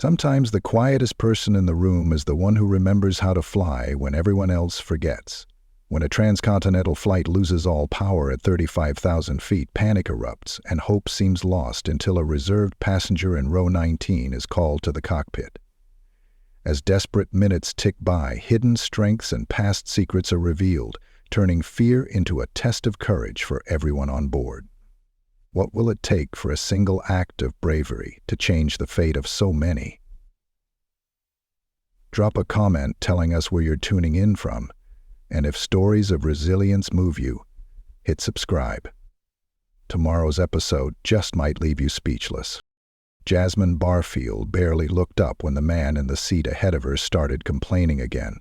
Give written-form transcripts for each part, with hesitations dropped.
Sometimes the quietest person in the room is the one who remembers how to fly when everyone else forgets. When a transcontinental flight loses all power at 35,000 feet, panic erupts, and hope seems lost until a reserved passenger in row 19 is called to the cockpit. As desperate minutes tick by, hidden strengths and past secrets are revealed, turning fear into a test of courage for everyone on board. What will it take for a single act of bravery to change the fate of so many? Drop a comment telling us where you're tuning in from, and if stories of resilience move you, hit subscribe. Tomorrow's episode just might leave you speechless. Jasmine Barfield barely looked up when the man in the seat ahead of her started complaining again.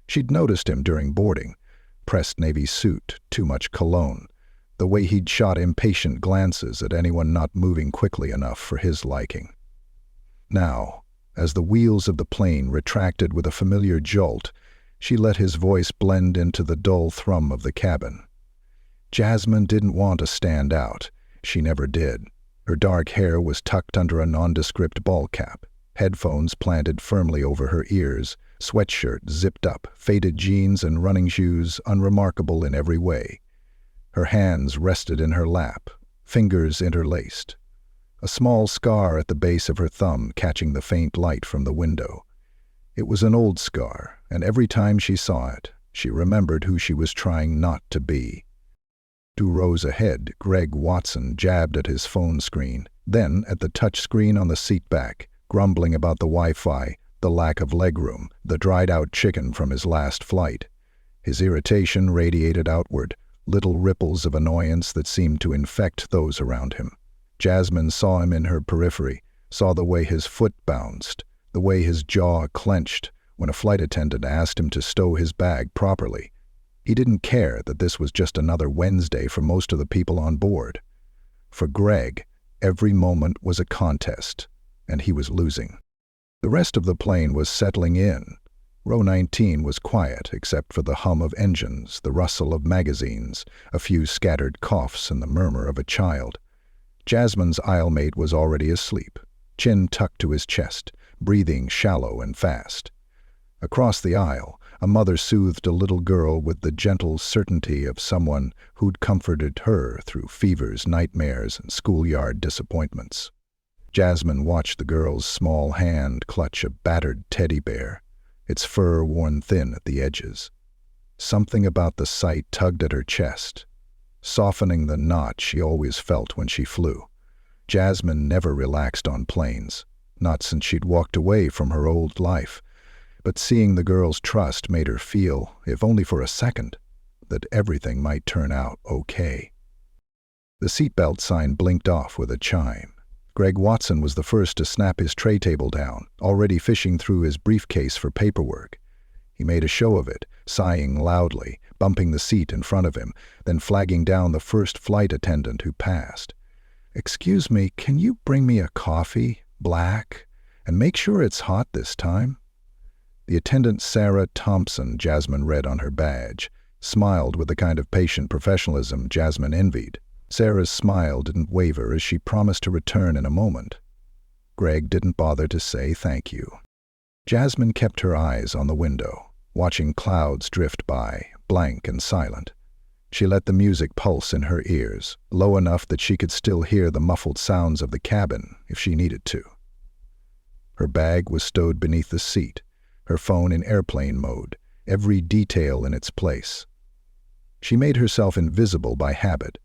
She'd noticed him during boarding: pressed navy suit, too much cologne, the way he'd shot impatient glances at anyone not moving quickly enough for his liking. Now, as the wheels of the plane retracted with a familiar jolt, she let his voice blend into the dull thrum of the cabin. Jasmine didn't want to stand out. She never did. Her dark hair was tucked under a nondescript ball cap, headphones planted firmly over her ears, sweatshirt zipped up, faded jeans and running shoes unremarkable in every way. Her hands rested in her lap, fingers interlaced. A small scar at the base of her thumb catching the faint light from the window. It was an old scar, and every time she saw it, she remembered who she was trying not to be. 2 rows ahead, Greg Watson jabbed at his phone screen, then at the touch screen on the seat back, grumbling about the Wi-Fi, the lack of legroom, the dried-out chicken from his last flight. His irritation radiated outward, little ripples of annoyance that seemed to infect those around him. Jasmine saw him in her periphery, saw the way his foot bounced, the way his jaw clenched when a flight attendant asked him to stow his bag properly. He didn't care that this was just another Wednesday for most of the people on board. For Greg, every moment was a contest, and he was losing. The rest of the plane was settling in. Row 19 was quiet except for the hum of engines, the rustle of magazines, a few scattered coughs and the murmur of a child. Jasmine's aislemate was already asleep, chin tucked to his chest, breathing shallow and fast. Across the aisle, a mother soothed a little girl with the gentle certainty of someone who'd comforted her through fevers, nightmares, and schoolyard disappointments. Jasmine watched the girl's small hand clutch a battered teddy bear, its fur worn thin at the edges. Something about the sight tugged at her chest, softening the knot she always felt when she flew. Jasmine never relaxed on planes, not since she'd walked away from her old life, but seeing the girl's trust made her feel, if only for a second, that everything might turn out okay. The seatbelt sign blinked off with a chime. Greg Watson was the first to snap his tray table down, already fishing through his briefcase for paperwork. He made a show of it, sighing loudly, bumping the seat in front of him, then flagging down the first flight attendant who passed. "Excuse me, can you bring me a coffee, black, and make sure it's hot this time?" The attendant, Sarah Thompson, Jasmine read on her badge, smiled with the kind of patient professionalism Jasmine envied. Sarah's smile didn't waver as she promised to return in a moment. Greg didn't bother to say thank you. Jasmine kept her eyes on the window, watching clouds drift by, blank and silent. She let the music pulse in her ears, low enough that she could still hear the muffled sounds of the cabin if she needed to. Her bag was stowed beneath the seat, her phone in airplane mode, every detail in its place. She made herself invisible by habit,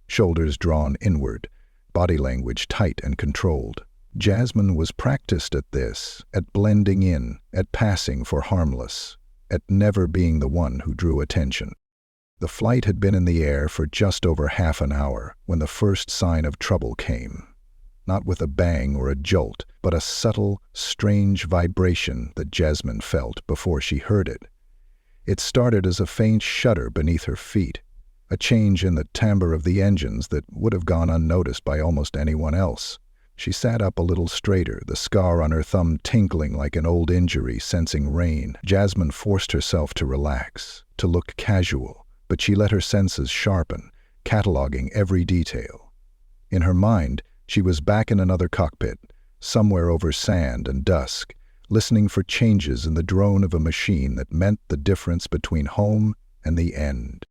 shoulders drawn inward, body language tight and controlled. Jasmine was practiced at this, at blending in, at passing for harmless, at never being the one who drew attention. The flight had been in the air for just over half an hour when the first sign of trouble came. Not with a bang or a jolt, but a subtle, strange vibration that Jasmine felt before she heard it. It started as a faint shudder beneath her feet, a change in the timbre of the engines that would have gone unnoticed by almost anyone else. She sat up a little straighter, the scar on her thumb tingling like an old injury sensing rain. Jasmine forced herself to relax, to look casual, but she let her senses sharpen, cataloging every detail. In her mind, she was back in another cockpit, somewhere over sand and dusk, listening for changes in the drone of a machine that meant the difference between home and the end.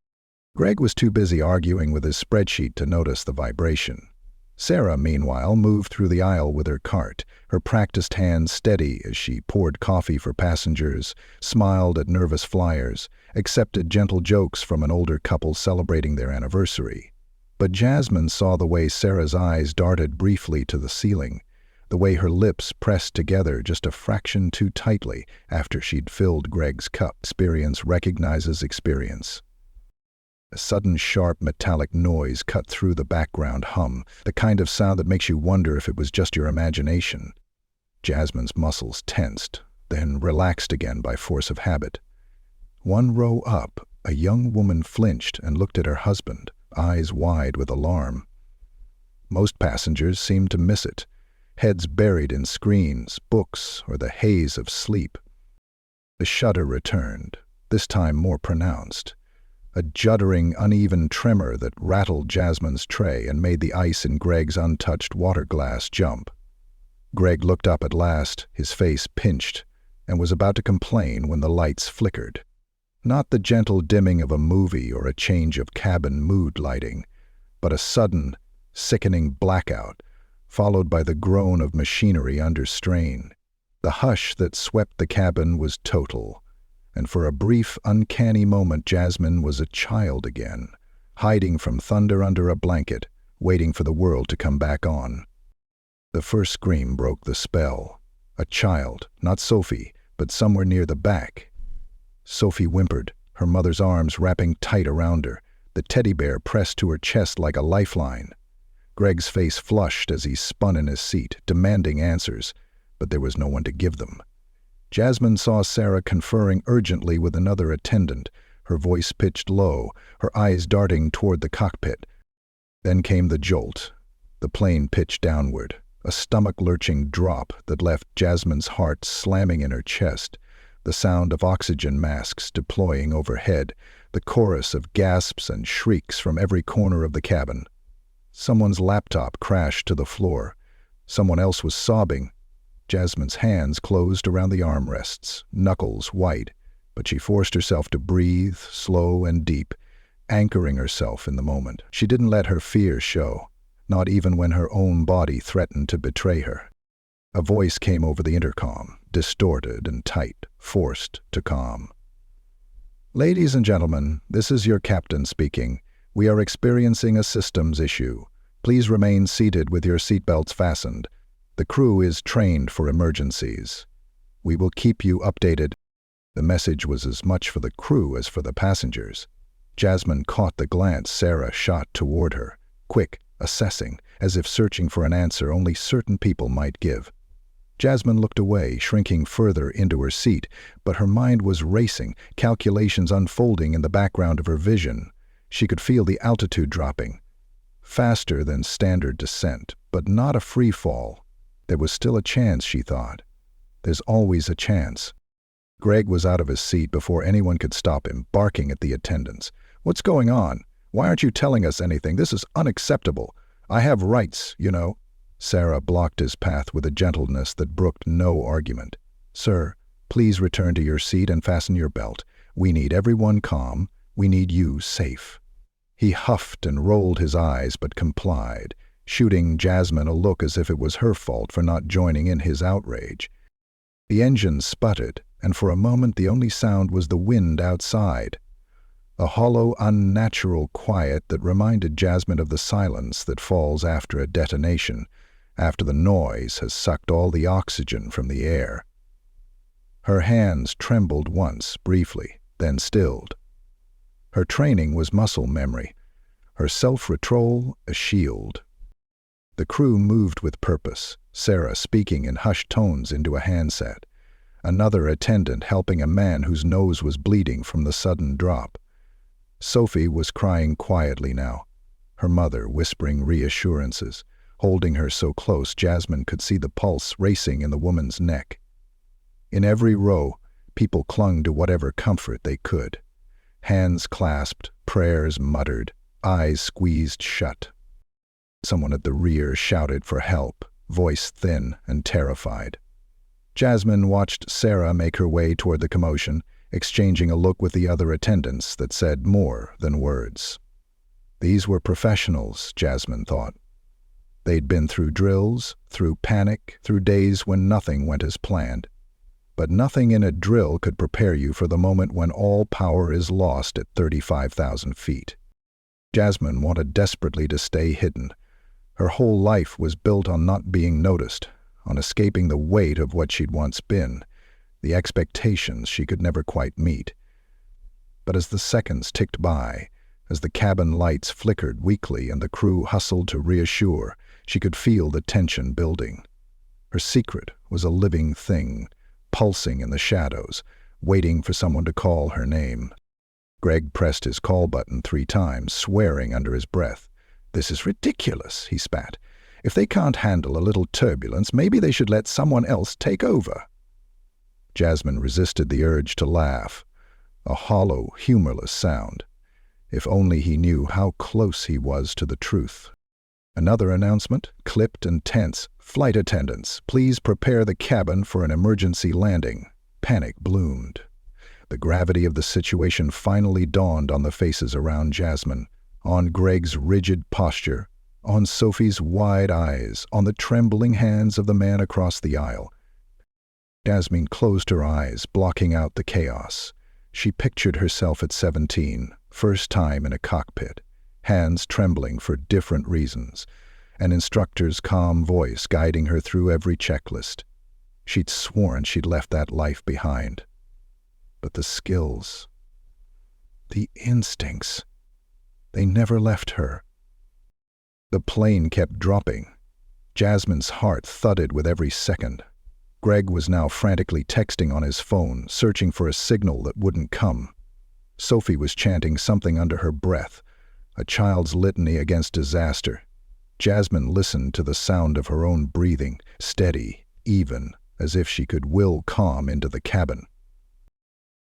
Greg was too busy arguing with his spreadsheet to notice the vibration. Sarah, meanwhile, moved through the aisle with her cart, her practiced hands steady as she poured coffee for passengers, smiled at nervous flyers, accepted gentle jokes from an older couple celebrating their anniversary. But Jasmine saw the way Sarah's eyes darted briefly to the ceiling, the way her lips pressed together just a fraction too tightly after she'd filled Greg's cup. Experience recognizes experience. A sudden sharp metallic noise cut through the background hum, the kind of sound that makes you wonder if it was just your imagination. Jasmine's muscles tensed, then relaxed again by force of habit. One row up, a young woman flinched and looked at her husband, eyes wide with alarm. Most passengers seemed to miss it, heads buried in screens, books, or the haze of sleep. The shudder returned, this time more pronounced. A juddering, uneven tremor that rattled Jasmine's tray and made the ice in Greg's untouched water glass jump. Greg looked up at last, his face pinched, and was about to complain when the lights flickered. Not the gentle dimming of a movie or a change of cabin mood lighting, but a sudden, sickening blackout, followed by the groan of machinery under strain. The hush that swept the cabin was total, and for a brief, uncanny moment Jasmine was a child again, hiding from thunder under a blanket, waiting for the world to come back on. The first scream broke the spell. A child, not Sophie, but somewhere near the back. Sophie whimpered, her mother's arms wrapping tight around her, the teddy bear pressed to her chest like a lifeline. Greg's face flushed as he spun in his seat, demanding answers, but there was no one to give them. Jasmine saw Sarah conferring urgently with another attendant, her voice pitched low, her eyes darting toward the cockpit. Then came the jolt. The plane pitched downward, a stomach-lurching drop that left Jasmine's heart slamming in her chest, the sound of oxygen masks deploying overhead, the chorus of gasps and shrieks from every corner of the cabin. Someone's laptop crashed to the floor. Someone else was sobbing. Jasmine's hands closed around the armrests, knuckles white, but she forced herself to breathe, slow and deep, anchoring herself in the moment. She didn't let her fear show, not even when her own body threatened to betray her. A voice came over the intercom, distorted and tight, forced to calm. "Ladies and gentlemen, this is your captain speaking. We are experiencing a systems issue. Please remain seated with your seatbelts fastened. The crew is trained for emergencies. We will keep you updated." The message was as much for the crew as for the passengers. Jasmine caught the glance Sarah shot toward her, quick, assessing, as if searching for an answer only certain people might give. Jasmine looked away, shrinking further into her seat, but her mind was racing, calculations unfolding in the background of her vision. She could feel the altitude dropping. Faster than standard descent, but not a free fall. There was still a chance, she thought. There's always a chance. Greg was out of his seat before anyone could stop him, barking at the attendants. "What's going on? Why aren't you telling us anything? This is unacceptable. I have rights, you know." Sarah blocked his path with a gentleness that brooked no argument. "Sir, please return to your seat and fasten your belt. We need everyone calm. We need you safe." He huffed and rolled his eyes but complied, shooting Jasmine a look as if it was her fault for not joining in his outrage. The engine sputtered, and for a moment the only sound was the wind outside. A hollow, unnatural quiet that reminded Jasmine of the silence that falls after a detonation, after the noise has sucked all the oxygen from the air. Her hands trembled once, briefly, then stilled. Her training was muscle memory, her self-control a shield. The crew moved with purpose, Sarah speaking in hushed tones into a handset, another attendant helping a man whose nose was bleeding from the sudden drop. Sophie was crying quietly now, her mother whispering reassurances, holding her so close Jasmine could see the pulse racing in the woman's neck. In every row, people clung to whatever comfort they could. Hands clasped, prayers muttered, eyes squeezed shut. Someone at the rear shouted for help, voice thin and terrified. Jasmine watched Sarah make her way toward the commotion, exchanging a look with the other attendants that said more than words. These were professionals, Jasmine thought. They'd been through drills, through panic, through days when nothing went as planned. But nothing in a drill could prepare you for the moment when all power is lost at 35,000 feet. Jasmine wanted desperately to stay hidden. Her whole life was built on not being noticed, on escaping the weight of what she'd once been, the expectations she could never quite meet. But as the seconds ticked by, as the cabin lights flickered weakly and the crew hustled to reassure, she could feel the tension building. Her secret was a living thing, pulsing in the shadows, waiting for someone to call her name. Greg pressed his call button 3 times, swearing under his breath. "This is ridiculous," he spat. "If they can't handle a little turbulence, maybe they should let someone else take over." Jasmine resisted the urge to laugh, a hollow, humorless sound. If only he knew how close he was to the truth. Another announcement, clipped and tense. "Flight attendants, please prepare the cabin for an emergency landing." Panic bloomed. The gravity of the situation finally dawned on the faces around Jasmine, on Greg's rigid posture, on Sophie's wide eyes, on the trembling hands of the man across the aisle. Jasmine closed her eyes, blocking out the chaos. She pictured herself at 17, first time in a cockpit, hands trembling for different reasons, an instructor's calm voice guiding her through every checklist. She'd sworn she'd left that life behind. But the skills, the instincts, they never left her. The plane kept dropping. Jasmine's heart thudded with every second. Greg was now frantically texting on his phone, searching for a signal that wouldn't come. Sophie was chanting something under her breath, a child's litany against disaster. Jasmine listened to the sound of her own breathing, steady, even, as if she could will calm into the cabin.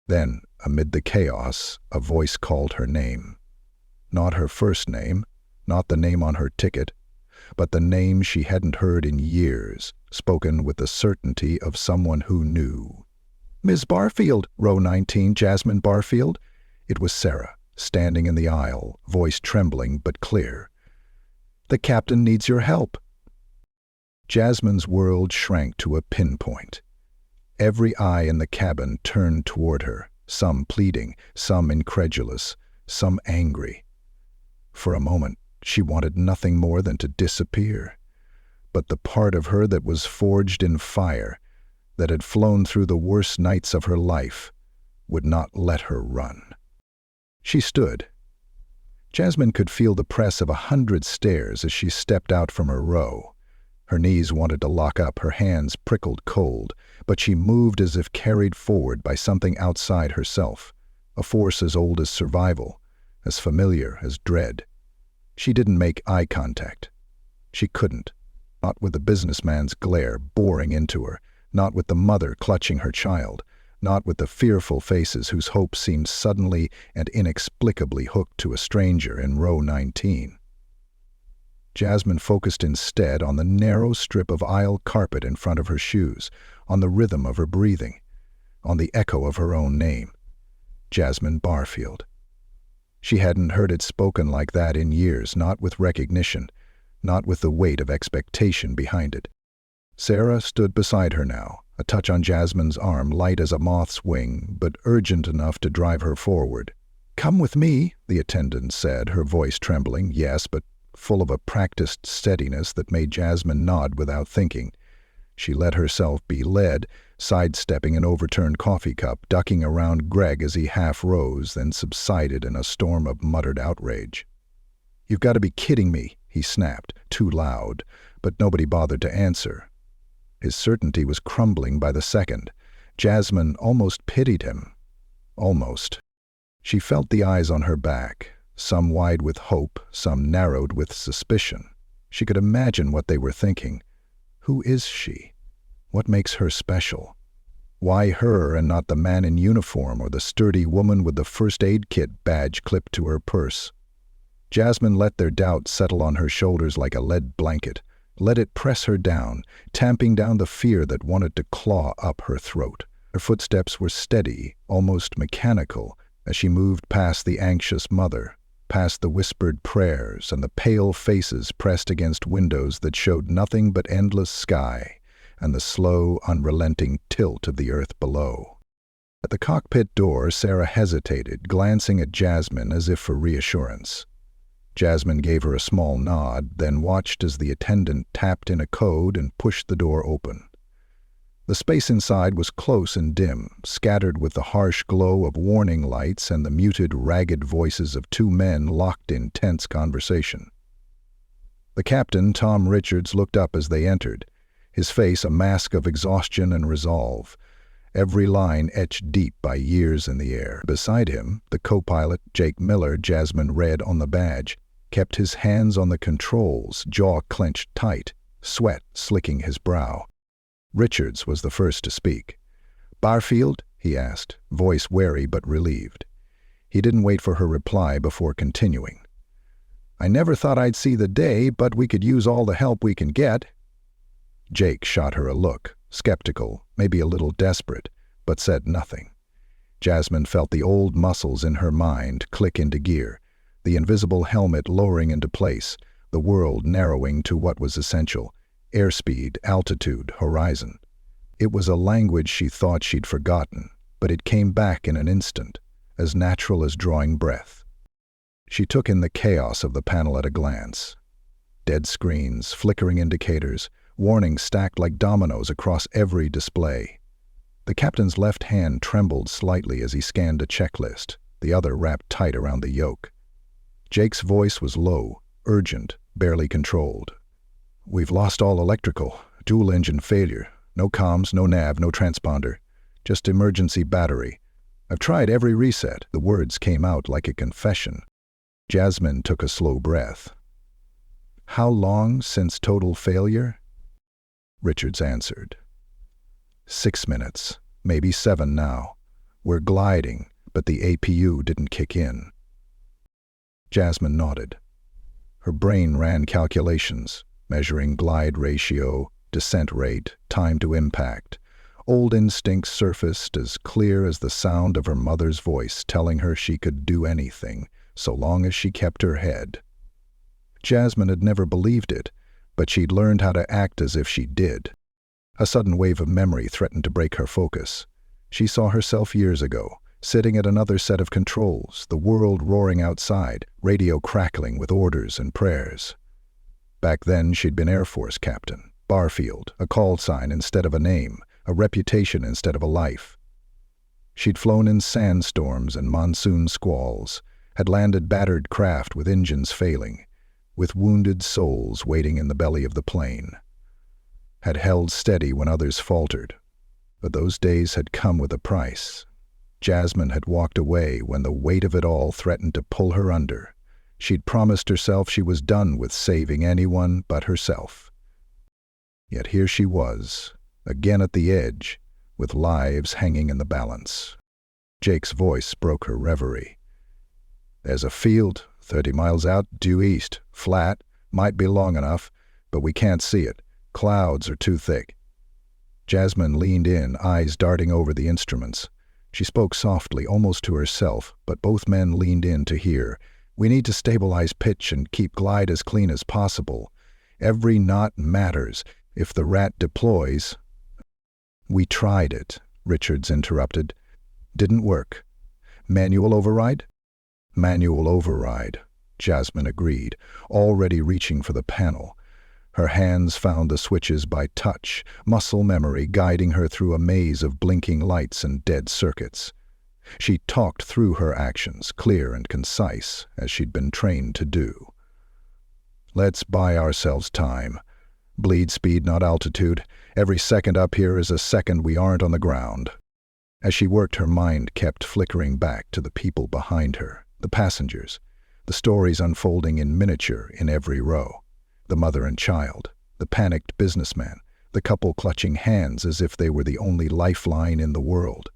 Then, amid the chaos, a voice called her name. Not her first name, not the name on her ticket, but the name she hadn't heard in years, spoken with the certainty of someone who knew. "Ms. Barfield, row 19, Jasmine Barfield." It was Sarah, standing in the aisle, voice trembling but clear. "The captain needs your help." Jasmine's world shrank to a pinpoint. Every eye in the cabin turned toward her, some pleading, some incredulous, some angry. For a moment, she wanted nothing more than to disappear. But the part of her that was forged in fire, that had flown through the worst nights of her life, would not let her run. She stood. Jasmine could feel the press of 100 stares as she stepped out from her row. Her knees wanted to lock up, her hands prickled cold, but she moved as if carried forward by something outside herself, a force as old as survival, as familiar as dread. She didn't make eye contact. She couldn't, not with the businessman's glare boring into her, not with the mother clutching her child, not with the fearful faces whose hope seemed suddenly and inexplicably hooked to a stranger in row 19. Jasmine focused instead on the narrow strip of aisle carpet in front of her shoes, on the rhythm of her breathing, on the echo of her own name, Jasmine Barfield. She hadn't heard it spoken like that in years, not with recognition, not with the weight of expectation behind it. Sarah stood beside her now, a touch on Jasmine's arm, light as a moth's wing, but urgent enough to drive her forward. "Come with me," the attendant said, her voice trembling, yes, but full of a practiced steadiness that made Jasmine nod without thinking. She let herself be led, sidestepping an overturned coffee cup, ducking around Greg as he half rose, then subsided in a storm of muttered outrage. "You've got to be kidding me," he snapped, too loud, but nobody bothered to answer. His certainty was crumbling by the second. Jasmine almost pitied him. Almost. She felt the eyes on her back, some wide with hope, some narrowed with suspicion. She could imagine what they were thinking. Who is she? What makes her special? Why her and not the man in uniform or the sturdy woman with the first aid kit badge clipped to her purse? Jasmine let their doubt settle on her shoulders like a lead blanket, Let it press her down, tamping down the fear that wanted to claw up her throat. Her footsteps were steady, almost mechanical, as she moved past the anxious mother, past the whispered prayers and the pale faces pressed against windows that showed nothing but endless sky and the slow, unrelenting tilt of the earth below. At the cockpit door, Sarah hesitated, glancing at Jasmine as if for reassurance. Jasmine gave her a small nod, then watched as the attendant tapped in a code and pushed the door open. The space inside was close and dim, scattered with the harsh glow of warning lights and the muted, ragged voices of two men locked in tense conversation. The captain, Tom Richards, looked up as they entered, his face a mask of exhaustion and resolve, every line etched deep by years in the air. Beside him, the co-pilot, Jake Miller, Jasmine read on the badge, kept his hands on the controls, jaw clenched tight, sweat slicking his brow. Richards was the first to speak. "Barfield?" he asked, voice wary but relieved. He didn't wait for her reply before continuing. "I never thought I'd see the day, but we could use all the help we can get." Jake shot her a look, skeptical, maybe a little desperate, but said nothing. Jasmine felt the old muscles in her mind click into gear, the invisible helmet lowering into place, the world narrowing to what was essential: airspeed, altitude, horizon. It was a language she thought she'd forgotten, but it came back in an instant, as natural as drawing breath. She took in the chaos of the panel at a glance. Dead screens, flickering indicators, warnings stacked like dominoes across every display. The captain's left hand trembled slightly as he scanned a checklist, the other wrapped tight around the yoke. Jake's voice was low, urgent, barely controlled. "We've lost all electrical, dual engine failure. No comms, no nav, no transponder. Just emergency battery. I've tried every reset." The words came out like a confession. Jasmine took a slow breath. "How long since total failure?" Richards answered. 6 minutes, maybe 7 now. We're gliding, but the APU didn't kick in. Jasmine nodded. Her brain ran calculations, measuring glide ratio, descent rate, time to impact. Old instincts surfaced as clear as the sound of her mother's voice telling her she could do anything, so long as she kept her head. Jasmine had never believed it, but she'd learned how to act as if she did. A sudden wave of memory threatened to break her focus. She saw herself years ago, sitting at another set of controls, the world roaring outside, radio crackling with orders and prayers. Back then, she'd been Air Force captain, Barfield, a call sign instead of a name, a reputation instead of a life. She'd flown in sandstorms and monsoon squalls, had landed battered craft with engines failing, with wounded souls waiting in the belly of the plane. Had held steady when others faltered, but those days had come with a price. Jasmine had walked away when the weight of it all threatened to pull her under. She'd promised herself she was done with saving anyone but herself. Yet here she was, again at the edge, with lives hanging in the balance. Jake's voice broke her reverie. "There's a field, 30 miles out, due east, flat, might be long enough, but we can't see it. Clouds are too thick." Jasmine leaned in, eyes darting over the instruments. She spoke softly, almost to herself, but both men leaned in to hear. "We need to stabilize pitch and keep glide as clean as possible. Every knot matters. If the rat deploys—" "We tried it," Richards interrupted. "Didn't work. Manual override?" "Manual override," Jasmine agreed, already reaching for the panel. Her hands found the switches by touch, muscle memory guiding her through a maze of blinking lights and dead circuits. She talked through her actions, clear and concise, as she'd been trained to do. "Let's buy ourselves time. Bleed speed, not altitude. Every second up here is a second we aren't on the ground." As she worked, her mind kept flickering back to the people behind her, the passengers, the stories unfolding in miniature in every row. The mother and child, the panicked businessman, the couple clutching hands as if they were the only lifeline in the world.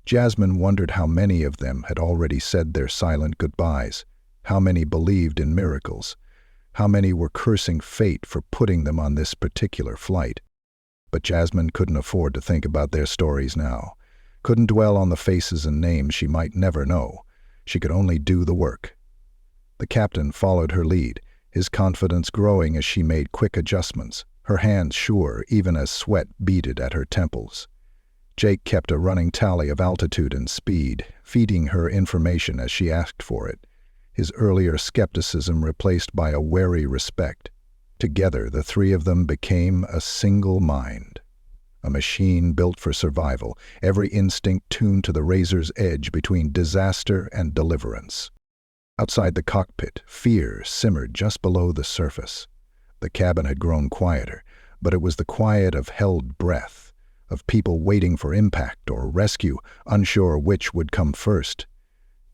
Jasmine wondered how many of them had already said their silent goodbyes, how many believed in miracles. How many were cursing fate for putting them on this particular flight? But Jasmine couldn't afford to think about their stories now. Couldn't dwell on the faces and names she might never know. She could only do the work. The captain followed her lead, his confidence growing as she made quick adjustments, her hands sure even as sweat beaded at her temples. Jake kept a running tally of altitude and speed, feeding her information as she asked for it, his earlier skepticism replaced by a wary respect. Together, the three of them became a single mind. A machine built for survival, every instinct tuned to the razor's edge between disaster and deliverance. Outside the cockpit, fear simmered just below the surface. The cabin had grown quieter, but it was the quiet of held breath, of people waiting for impact or rescue, unsure which would come first.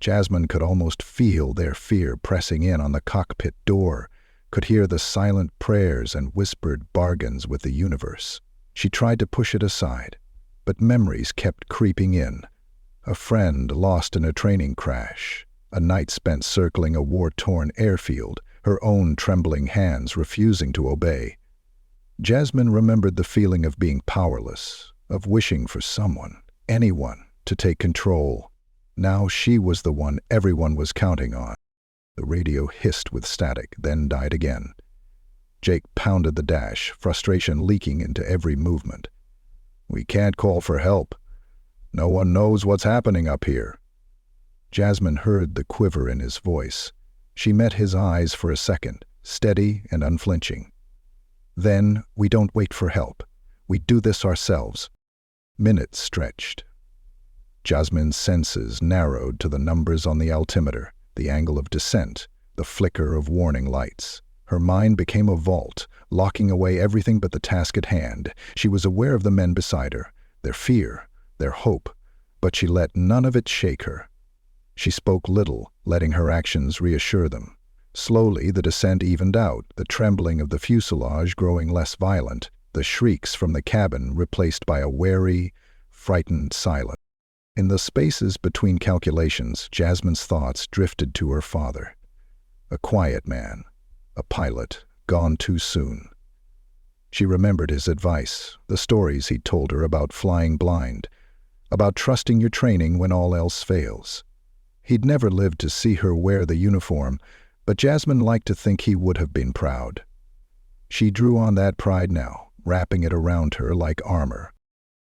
Jasmine could almost feel their fear pressing in on the cockpit door, could hear the silent prayers and whispered bargains with the universe. She tried to push it aside, but memories kept creeping in. A friend lost in a training crash, a night spent circling a war-torn airfield, her own trembling hands refusing to obey. Jasmine remembered the feeling of being powerless, of wishing for someone, anyone, to take control. Now she was the one everyone was counting on. The radio hissed with static, then died again. Jake pounded the dash, frustration leaking into every movement. "We can't call for help. No one knows what's happening up here." Jasmine heard the quiver in his voice. She met his eyes for a second, steady and unflinching. "Then we don't wait for help. We do this ourselves." Minutes stretched. Jasmine's senses narrowed to the numbers on the altimeter, the angle of descent, the flicker of warning lights. Her mind became a vault, locking away everything but the task at hand. She was aware of the men beside her, their fear, their hope, but she let none of it shake her. She spoke little, letting her actions reassure them. Slowly the descent evened out, the trembling of the fuselage growing less violent, the shrieks from the cabin replaced by a wary, frightened silence. In the spaces between calculations, Jasmine's thoughts drifted to her father. A quiet man, a pilot, gone too soon. She remembered his advice, the stories he'd told her about flying blind, about trusting your training when all else fails. He'd never lived to see her wear the uniform, but Jasmine liked to think he would have been proud. She drew on that pride now, wrapping it around her like armor.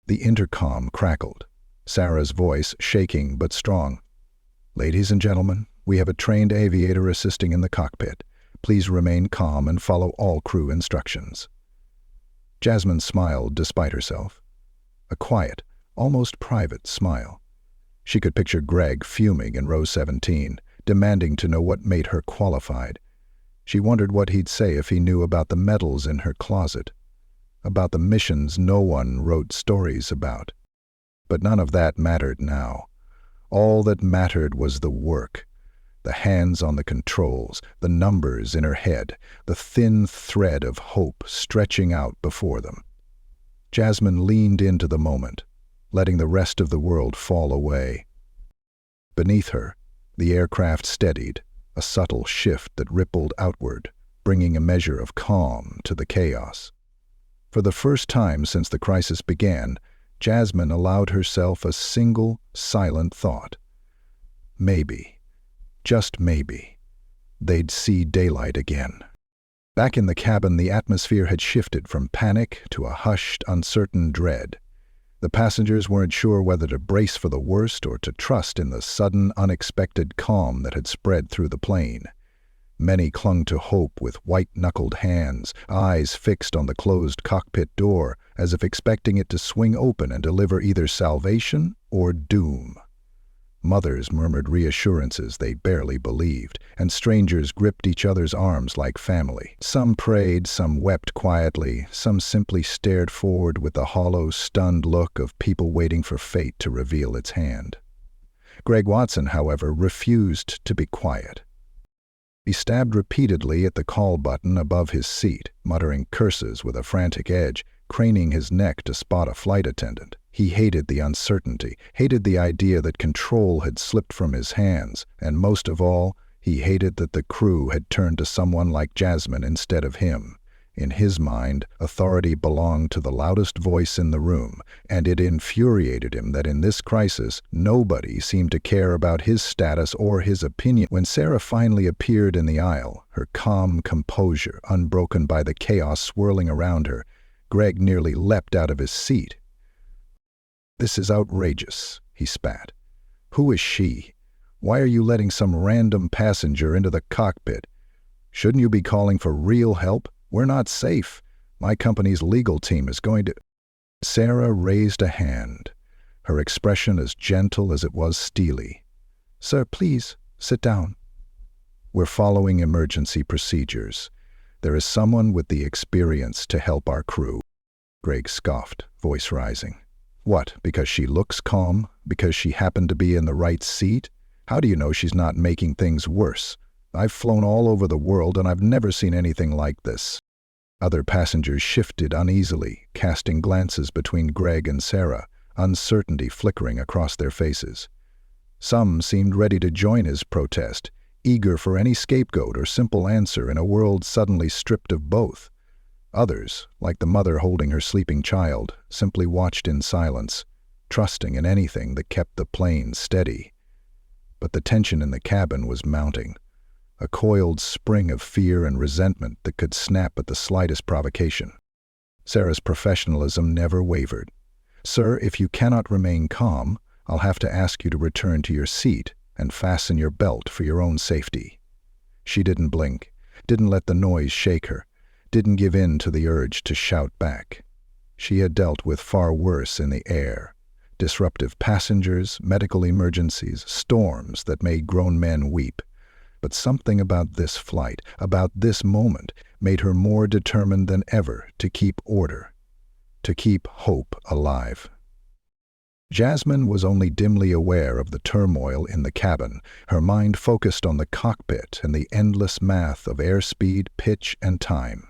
The intercom crackled, Sarah's voice shaking but strong. "Ladies and gentlemen, we have a trained aviator assisting in the cockpit. Please remain calm and follow all crew instructions." Jasmine smiled despite herself. A quiet, almost private smile. She could picture Greg fuming in row 17, demanding to know what made her qualified. She wondered what he'd say if he knew about the medals in her closet, about the missions no one wrote stories about. But none of that mattered now. All that mattered was the work, the hands on the controls, the numbers in her head, the thin thread of hope stretching out before them. Jasmine leaned into the moment, letting the rest of the world fall away. Beneath her, the aircraft steadied, a subtle shift that rippled outward, bringing a measure of calm to the chaos. For the first time since the crisis began, Jasmine allowed herself a single, silent thought. Maybe, just maybe, they'd see daylight again. Back in the cabin, the atmosphere had shifted from panic to a hushed, uncertain dread. The passengers weren't sure whether to brace for the worst or to trust in the sudden, unexpected calm that had spread through the plane. Many clung to hope with white-knuckled hands, eyes fixed on the closed cockpit door, as if expecting it to swing open and deliver either salvation or doom. Mothers murmured reassurances they barely believed, and strangers gripped each other's arms like family. Some prayed, some wept quietly, some simply stared forward with the hollow, stunned look of people waiting for fate to reveal its hand. Greg Watson, however, refused to be quiet. He stabbed repeatedly at the call button above his seat, muttering curses with a frantic edge, craning his neck to spot a flight attendant. He hated the uncertainty, hated the idea that control had slipped from his hands, and most of all, He hated that the crew had turned to someone like Jasmine instead of him. In his mind, authority belonged to the loudest voice in the room, and it infuriated him that in this crisis nobody seemed to care about his status or his opinion. When Sarah finally appeared in the aisle, her calm composure unbroken by the chaos swirling around her, Greg nearly leapt out of his seat. "This is outrageous," he spat. "Who is she? Why are you letting some random passenger into the cockpit? Shouldn't you be calling for real help? We're not safe. My company's legal team is going to—" Sarah raised a hand, her expression as gentle as it was steely. "Sir, please, sit down. We're following emergency procedures. There is someone with the experience to help our crew." Greg scoffed, voice rising. "What, because she looks calm? Because she happened to be in the right seat? How do you know she's not making things worse? I've flown all over the world and I've never seen anything like this." Other passengers shifted uneasily, casting glances between Greg and Sarah, uncertainty flickering across their faces. Some seemed ready to join his protest, eager for any scapegoat or simple answer in a world suddenly stripped of both. Others, like the mother holding her sleeping child, simply watched in silence, trusting in anything that kept the plane steady. But the tension in the cabin was mounting, a coiled spring of fear and resentment that could snap at the slightest provocation. Sarah's professionalism never wavered. "Sir, if you cannot remain calm, I'll have to ask you to return to your seat and fasten your belt for your own safety." She didn't blink, didn't let the noise shake her, didn't give in to the urge to shout back. She had dealt with far worse in the air. Disruptive passengers, medical emergencies, storms that made grown men weep. But something about this flight, about this moment, made her more determined than ever to keep order, to keep hope alive. Jasmine was only dimly aware of the turmoil in the cabin, her mind focused on the cockpit and the endless math of airspeed, pitch, and time.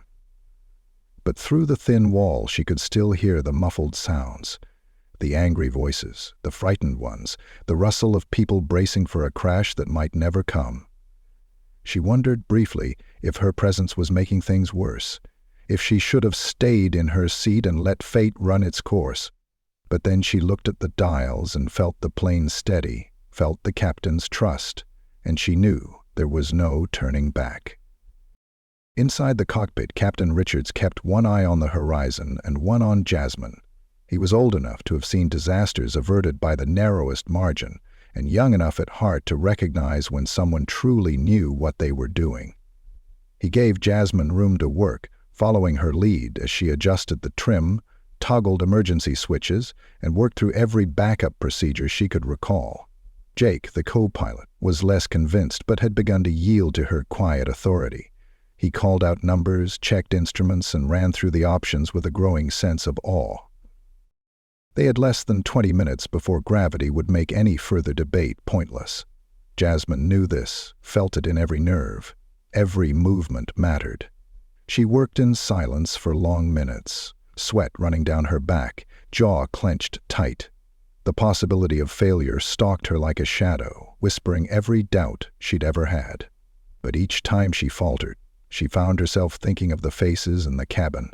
But through the thin wall she could still hear the muffled sounds, the angry voices, the frightened ones, the rustle of people bracing for a crash that might never come. She wondered briefly if her presence was making things worse, if she should have stayed in her seat and let fate run its course. But then she looked at the dials and felt the plane steady, felt the captain's trust, and she knew there was no turning back. Inside the cockpit, Captain Richards kept one eye on the horizon and one on Jasmine. He was old enough to have seen disasters averted by the narrowest margin, and young enough at heart to recognize when someone truly knew what they were doing. He gave Jasmine room to work, following her lead as she adjusted the trim, toggled emergency switches, and worked through every backup procedure she could recall. Jake, the co-pilot, was less convinced but had begun to yield to her quiet authority. He called out numbers, checked instruments, and ran through the options with a growing sense of awe. They had less than 20 minutes before gravity would make any further debate pointless. Jasmine knew this, felt it in every nerve. Every movement mattered. She worked in silence for long minutes, sweat running down her back, jaw clenched tight. The possibility of failure stalked her like a shadow, whispering every doubt she'd ever had. But each time she faltered, she found herself thinking of the faces in the cabin.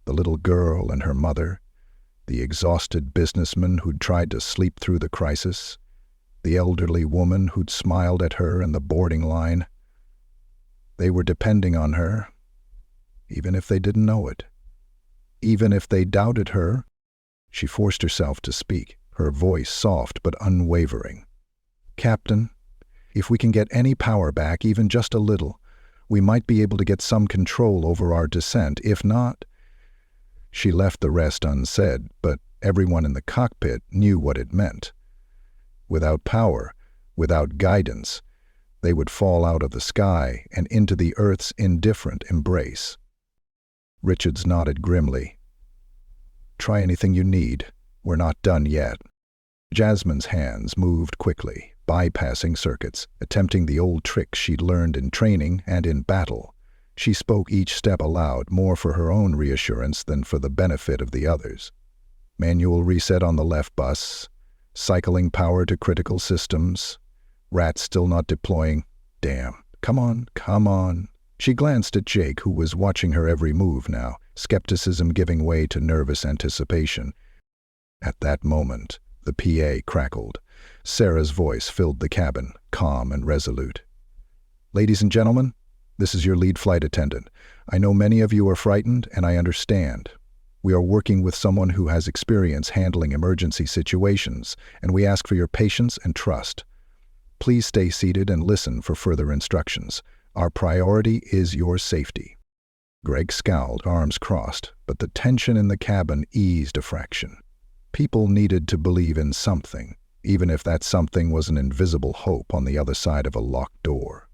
The little girl and her mother, the exhausted businessman who'd tried to sleep through the crisis, the elderly woman who'd smiled at her in the boarding line. They were depending on her, even if they didn't know it. Even if they doubted her. She forced herself to speak, her voice soft but unwavering. "Captain, if we can get any power back, even just a little, we might be able to get some control over our descent. If not—" She left the rest unsaid, but everyone in the cockpit knew what it meant. Without power, without guidance, they would fall out of the sky and into the Earth's indifferent embrace. Richards nodded grimly. "Try anything you need. We're not done yet." Jasmine's hands moved quickly, bypassing circuits, attempting the old tricks she'd learned in training and in battle. She spoke each step aloud, more for her own reassurance than for the benefit of the others. Manual reset on the left bus, cycling power to critical systems, rats still not deploying, Damn. Come on, come on. She glanced at Jake, who was watching her every move now, skepticism giving way to nervous anticipation. At that moment, the PA crackled. Sarah's voice filled the cabin, calm and resolute. Ladies and gentlemen, this is your lead flight attendant. I know many of you are frightened, and I understand. We are working with someone who has experience handling emergency situations, and we ask for your patience and trust. Please stay seated and listen for further instructions. Our priority is your safety. Greg scowled, arms crossed, but the tension in the cabin eased a fraction. People needed to believe in something, even if that something was an invisible hope on the other side of a locked door.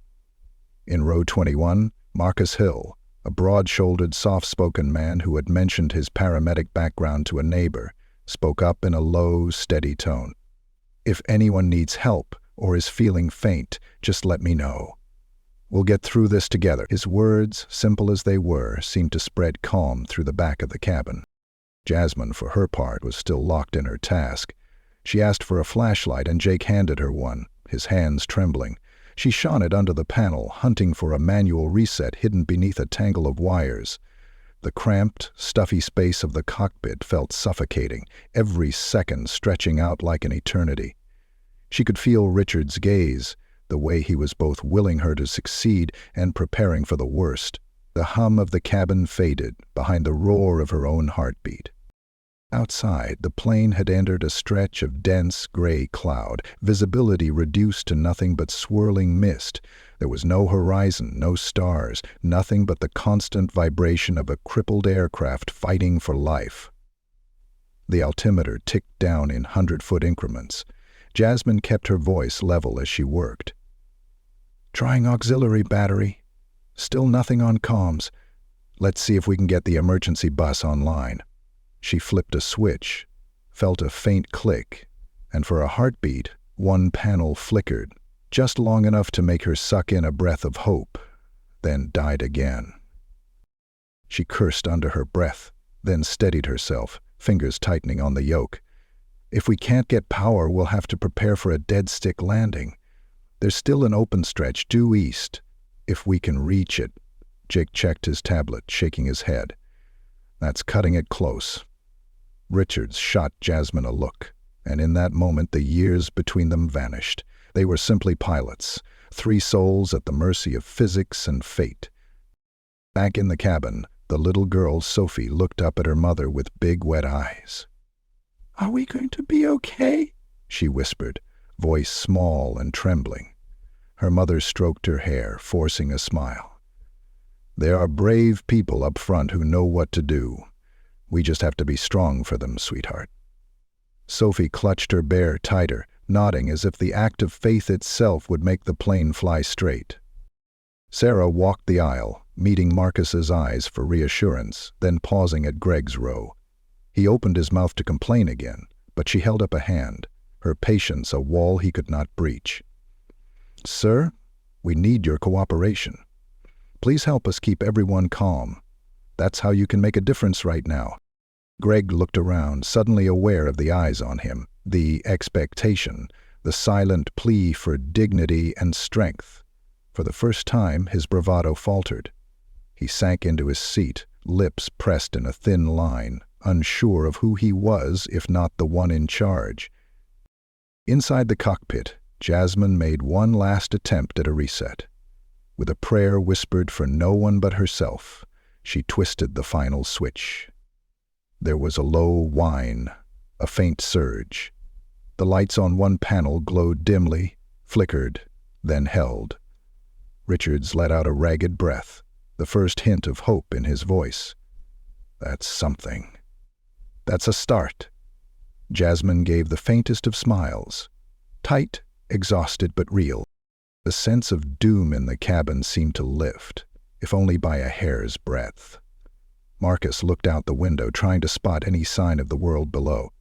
In row 21, Marcus Hill, a broad-shouldered, soft-spoken man who had mentioned his paramedic background to a neighbor, spoke up in a low, steady tone. If anyone needs help or is feeling faint, just let me know. We'll get through this together. His words, simple as they were, seemed to spread calm through the back of the cabin. Jasmine, for her part, was still locked in her task. She asked for a flashlight, and Jake handed her one, his hands trembling. She shone it under the panel, hunting for a manual reset hidden beneath a tangle of wires. The cramped, stuffy space of the cockpit felt suffocating, every second stretching out like an eternity. She could feel Richard's gaze, the way he was both willing her to succeed and preparing for the worst. The hum of the cabin faded behind the roar of her own heartbeat. Outside, the plane had entered a stretch of dense gray cloud, visibility reduced to nothing but swirling mist. There was no horizon, no stars, nothing but the constant vibration of a crippled aircraft fighting for life. The altimeter ticked down in 100-foot increments. Jasmine kept her voice level as she worked. Trying auxiliary battery. Still nothing on comms. Let's see if we can get the emergency bus online. She flipped a switch, felt a faint click, and for a heartbeat, one panel flickered, just long enough to make her suck in a breath of hope, then died again. She cursed under her breath, then steadied herself, fingers tightening on the yoke. If we can't get power, we'll have to prepare for a dead-stick landing. There's still an open stretch due east, if we can reach it. Jake checked his tablet, shaking his head. That's cutting it close. Richards shot Jasmine a look, and in that moment the years between them vanished. They were simply pilots, three souls at the mercy of physics and fate. Back in the cabin, the little girl Sophie looked up at her mother with big wet eyes. "Are we going to be okay?" she whispered, voice small and trembling. Her mother stroked her hair, forcing a smile. "There are brave people up front who know what to do. We just have to be strong for them, sweetheart." Sophie clutched her bear tighter, nodding as if the act of faith itself would make the plane fly straight. Sarah walked the aisle, meeting Marcus's eyes for reassurance, then pausing at Greg's row. He opened his mouth to complain again, but she held up a hand, her patience a wall he could not breach. "Sir, we need your cooperation. Please help us keep everyone calm. That's how you can make a difference right now." Greg looked around, suddenly aware of the eyes on him, the expectation, the silent plea for dignity and strength. For the first time, his bravado faltered. He sank into his seat, lips pressed in a thin line, unsure of who he was if not the one in charge. Inside the cockpit, Jasmine made one last attempt at a reset. With a prayer whispered for no one but herself, she twisted the final switch. There was a low whine, a faint surge. The lights on one panel glowed dimly, flickered, then held. Richards let out a ragged breath, the first hint of hope in his voice. "That's something. That's a start." Jasmine gave the faintest of smiles. Tight, exhausted but real. The sense of doom in the cabin seemed to lift, if only by a hair's breadth. Marcus looked out the window, trying to spot any sign of the world below.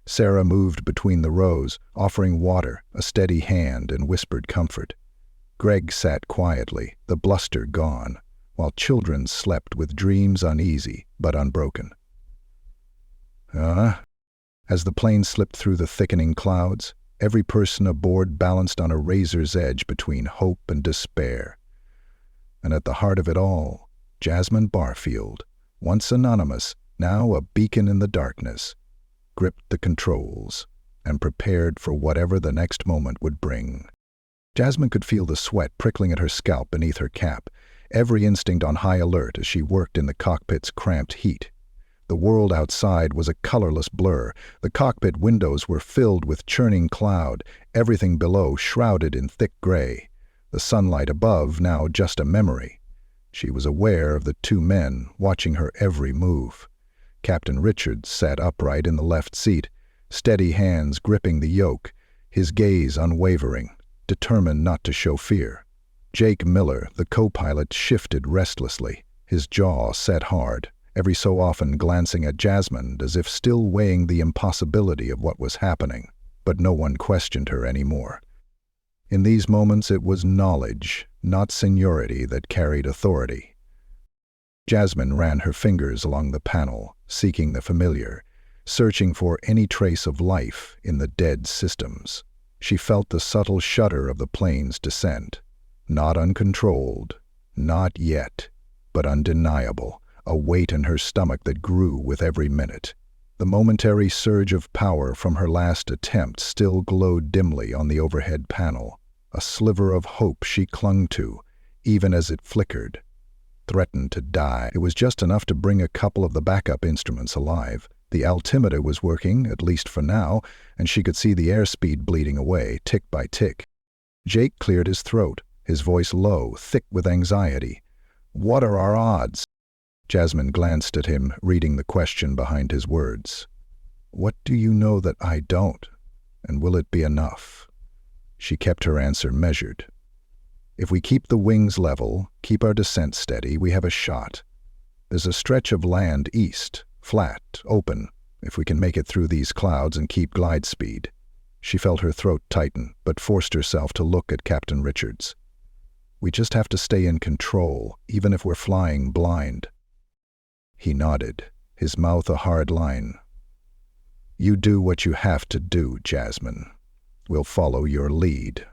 Sarah moved between the rows, offering water, a steady hand, and whispered comfort. Greg sat quietly, the bluster gone, while children slept with dreams uneasy but unbroken. As the plane slipped through the thickening clouds, Every person aboard balanced on a razor's edge between hope and despair. And at the heart of it all, Jasmine Barfield, once anonymous, now a beacon in the darkness, gripped the controls and prepared for whatever the next moment would bring. Jasmine could feel the sweat prickling at her scalp beneath her cap, every instinct on high alert as she worked in the cockpit's cramped heat. The world outside was a colorless blur. The cockpit windows were filled with churning cloud, everything below shrouded in thick gray. The sunlight above now just a memory. She was aware of the two men watching her every move. Captain Richards sat upright in the left seat, steady hands gripping the yoke, his gaze unwavering, determined not to show fear. Jake Miller, the co-pilot, shifted restlessly, his jaw set hard, every so often glancing at Jasmine as if still weighing the impossibility of what was happening. But no one questioned her anymore. In these moments it was knowledge, not seniority, that carried authority. Jasmine ran her fingers along the panel, seeking the familiar, searching for any trace of life in the dead systems. She felt the subtle shudder of the plane's descent. Not uncontrolled, not yet, but undeniable, a weight in her stomach that grew with every minute. The momentary surge of power from her last attempt still glowed dimly on the overhead panel, a sliver of hope she clung to, even as it flickered. Threatened to die, it was just enough to bring a couple of the backup instruments alive. The altimeter was working, at least for now, and she could see the airspeed bleeding away, tick by tick. Jake cleared his throat, his voice low, thick with anxiety. "What are our odds?" Jasmine glanced at him, reading the question behind his words. "What do you know that I don't? And will it be enough?" She kept her answer measured. "If we keep the wings level, keep our descent steady, we have a shot. There's a stretch of land east, flat, open, if we can make it through these clouds and keep glide speed." She felt her throat tighten, but forced herself to look at Captain Richards. "We just have to stay in control, even if we're flying blind." He nodded, his mouth a hard line. "You do what you have to do, Jasmine. We'll follow your lead."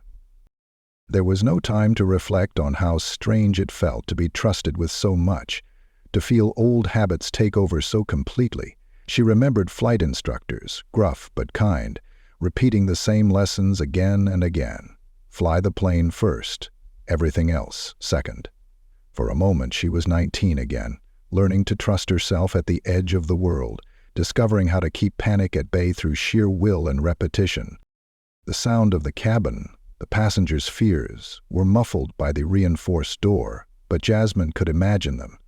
There was no time to reflect on how strange it felt to be trusted with so much, to feel old habits take over so completely. She remembered flight instructors, gruff but kind, repeating the same lessons again and again. Fly the plane first, everything else second. For a moment she was 19 again, learning to trust herself at the edge of the world, discovering how to keep panic at bay through sheer will and repetition. The sound of the cabin, the passengers' fears, were muffled by the reinforced door, but Jasmine could imagine them.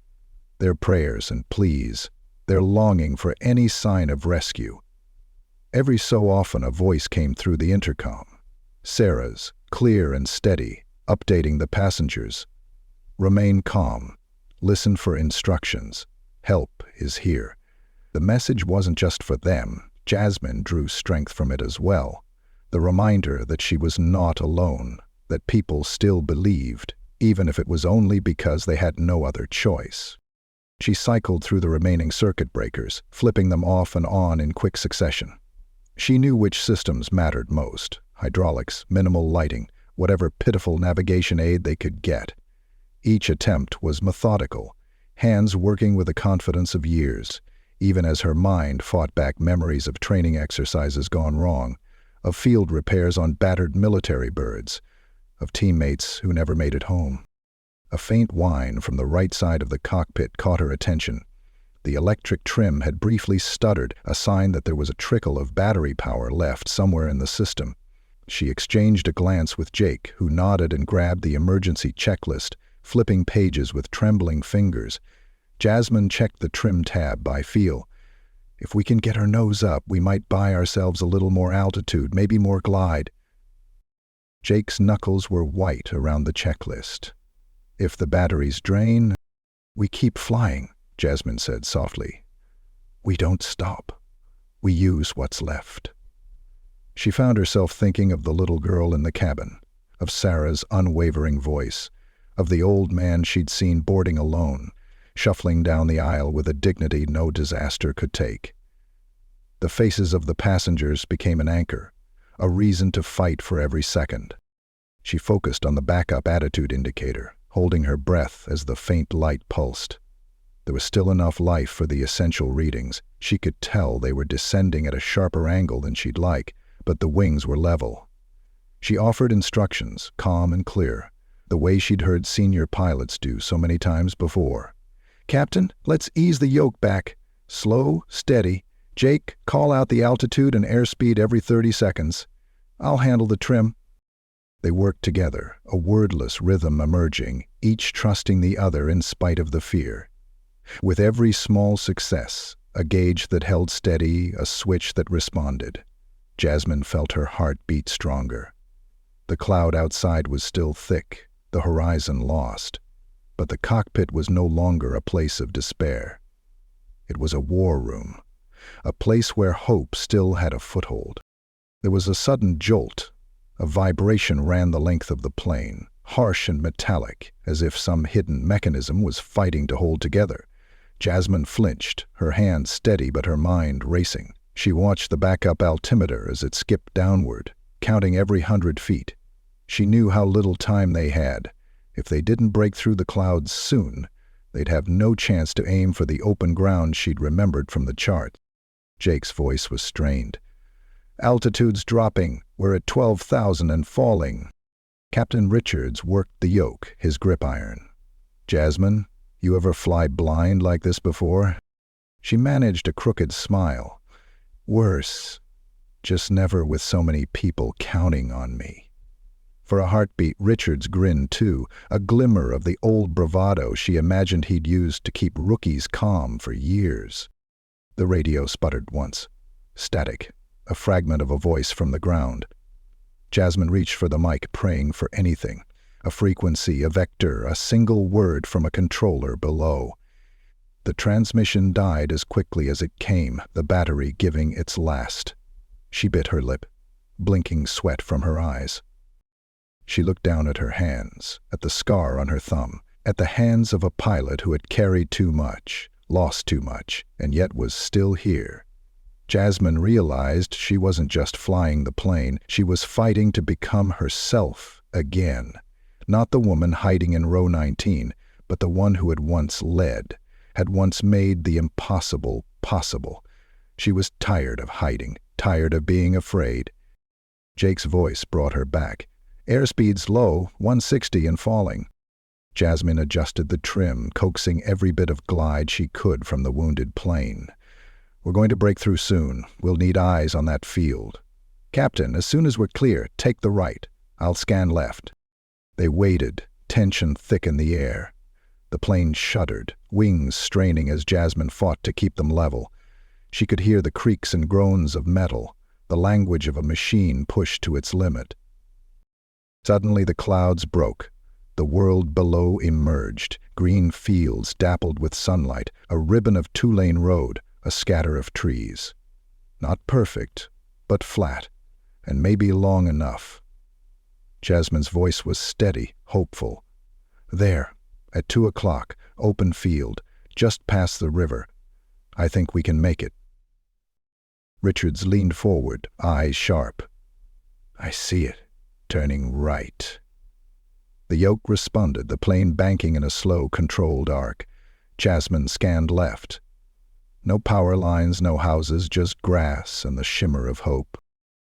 Their prayers and pleas, their longing for any sign of rescue. Every so often a voice came through the intercom, Sarah's, clear and steady, updating the passengers. "Remain calm. Listen for instructions. Help is here." The message wasn't just for them. Jasmine drew strength from it as well. The reminder that she was not alone, that people still believed, even if it was only because they had no other choice. She cycled through the remaining circuit breakers, flipping them off and on in quick succession. She knew which systems mattered most: hydraulics, minimal lighting, whatever pitiful navigation aid they could get. Each attempt was methodical, hands working with the confidence of years, even as her mind fought back memories of training exercises gone wrong, of field repairs on battered military birds, of teammates who never made it home. A faint whine from the right side of the cockpit caught her attention. The electric trim had briefly stuttered, a sign that there was a trickle of battery power left somewhere in the system. She exchanged a glance with Jake, who nodded and grabbed the emergency checklist, flipping pages with trembling fingers. Jasmine checked the trim tab by feel. If we can get our nose up, we might buy ourselves a little more altitude, maybe more glide. Jake's knuckles were white around the checklist. If the batteries drain, we keep flying, Jasmine said softly. We don't stop. We use what's left. She found herself thinking of the little girl in the cabin, of Sarah's unwavering voice, of the old man she'd seen boarding alone, shuffling down the aisle with a dignity no disaster could take. The faces of the passengers became an anchor, a reason to fight for every second. She focused on the backup attitude indicator, holding her breath as the faint light pulsed. There was still enough life for the essential readings. She could tell they were descending at a sharper angle than she'd like, but the wings were level. She offered instructions, calm and clear, the way she'd heard senior pilots do so many times before. "Captain, let's ease the yoke back. Slow, steady. Jake, call out the altitude and airspeed every 30 seconds. I'll handle the trim." They worked together, a wordless rhythm emerging, each trusting the other in spite of the fear. With every small success, a gauge that held steady, a switch that responded, Jasmine felt her heart beat stronger. The cloud outside was still thick, the horizon lost, but the cockpit was no longer a place of despair. It was a war room, a place where hope still had a foothold. There was a sudden jolt. A vibration ran the length of the plane, harsh and metallic, as if some hidden mechanism was fighting to hold together. Jasmine flinched, her hands steady but her mind racing. She watched the backup altimeter as it skipped downward, counting every 100 feet. She knew how little time they had. If they didn't break through the clouds soon, they'd have no chance to aim for the open ground she'd remembered from the chart. Jake's voice was strained. "Altitude's dropping. We're at 12,000 and falling." Captain Richards worked the yoke, his grip iron. "Jasmine, you ever fly blind like this before?" She managed a crooked smile. "Worse. Just never with so many people counting on me." For a heartbeat, Richards grinned too, a glimmer of the old bravado she imagined he'd used to keep rookies calm for years. The radio sputtered once. Static, a fragment of a voice from the ground. Jasmine reached for the mic, praying for anything. A frequency, a vector, a single word from a controller below. The transmission died as quickly as it came, the battery giving its last. She bit her lip, blinking sweat from her eyes. She looked down at her hands, at the scar on her thumb, at the hands of a pilot who had carried too much, lost too much, and yet was still here. Jasmine realized she wasn't just flying the plane, she was fighting to become herself again. Not the woman hiding in row 19, but the one who had once led, had once made the impossible possible. She was tired of hiding, tired of being afraid. Jake's voice brought her back. "Airspeed's low, 160 and falling." Jasmine adjusted the trim, coaxing every bit of glide she could from the wounded plane. "We're going to break through soon. We'll need eyes on that field. Captain, as soon as we're clear, take the right. I'll scan left." They waited, tension thick in the air. The plane shuddered, wings straining as Jasmine fought to keep them level. She could hear the creaks and groans of metal, the language of a machine pushed to its limit. Suddenly the clouds broke. The world below emerged, green fields dappled with sunlight, a ribbon of two-lane road, a scatter of trees. Not perfect, but flat, and maybe long enough. Jasmine's voice was steady, hopeful. "There, at 2 o'clock, open field, just past the river. I think we can make it." Richards leaned forward, eyes sharp. "I see it, turning right." The yoke responded, the plane banking in a slow, controlled arc. Jasmine scanned left. No power lines, no houses, just grass and the shimmer of hope.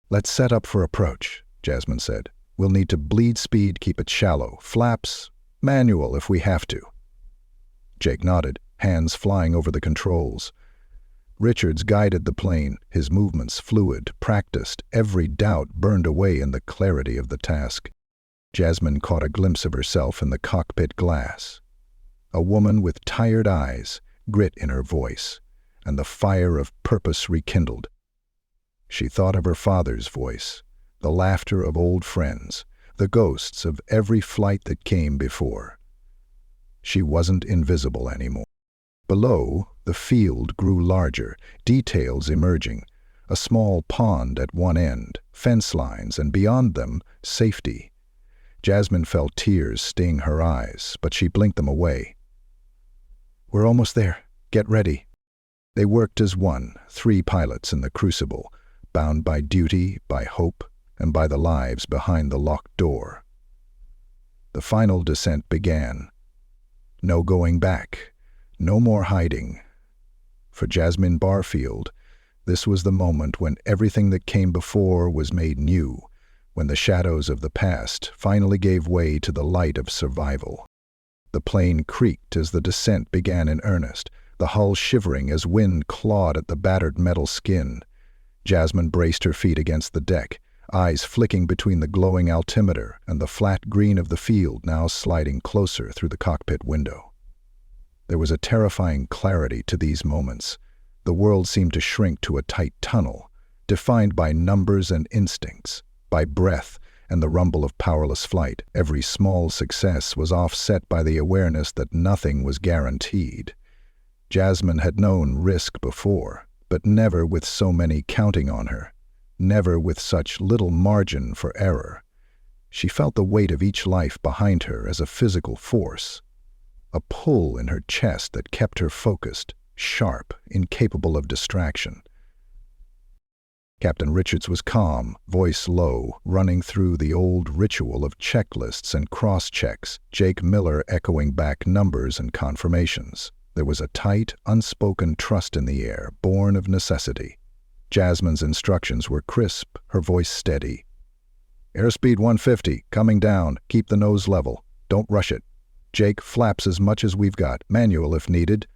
"Let's set up for approach," Jasmine said. "We'll need to bleed speed, keep it shallow. Flaps, manual if we have to." Jake nodded, hands flying over the controls. Richards guided the plane, his movements fluid, practiced, every doubt burned away in the clarity of the task. Jasmine caught a glimpse of herself in the cockpit glass. A woman with tired eyes, grit in her voice, and the fire of purpose rekindled. She thought of her father's voice, the laughter of old friends, the ghosts of every flight that came before. She wasn't invisible anymore. Below, the field grew larger, details emerging. A small pond at one end, fence lines, and beyond them, safety. Jasmine felt tears sting her eyes, but she blinked them away. "We're almost there. Get ready." They worked as one, 3 pilots in the crucible, bound by duty, by hope, and by the lives behind the locked door. The final descent began. No going back, no more hiding. For Jasmine Barfield, this was the moment when everything that came before was made new, when the shadows of the past finally gave way to the light of survival. The plane creaked as the descent began in earnest, the hull shivering as wind clawed at the battered metal skin. Jasmine braced her feet against the deck, eyes flicking between the glowing altimeter and the flat green of the field now sliding closer through the cockpit window. There was a terrifying clarity to these moments. The world seemed to shrink to a tight tunnel, defined by numbers and instincts, by breath and the rumble of powerless flight. Every small success was offset by the awareness that nothing was guaranteed. Jasmine had known risk before, but never with so many counting on her, never with such little margin for error. She felt the weight of each life behind her as a physical force, a pull in her chest that kept her focused, sharp, incapable of distraction. Captain Richards was calm, voice low, running through the old ritual of checklists and cross-checks, Jake Miller echoing back numbers and confirmations. There was a tight, unspoken trust in the air, born of necessity. Jasmine's instructions were crisp, her voice steady. "Airspeed 150, coming down, keep the nose level, don't rush it. Jake, flaps as much as we've got, manual if needed."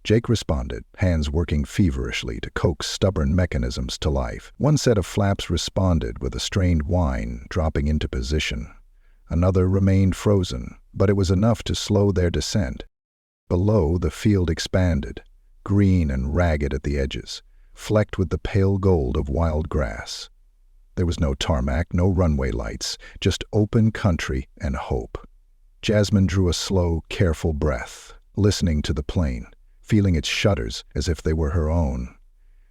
Jake responded, hands working feverishly to coax stubborn mechanisms to life. One set of flaps responded with a strained whine, dropping into position. Another remained frozen, but it was enough to slow their descent. Below, the field expanded, green and ragged at the edges, flecked with the pale gold of wild grass. There was no tarmac, no runway lights, just open country and hope. Jasmine drew a slow, careful breath, listening to the plane, feeling its shudders as if they were her own.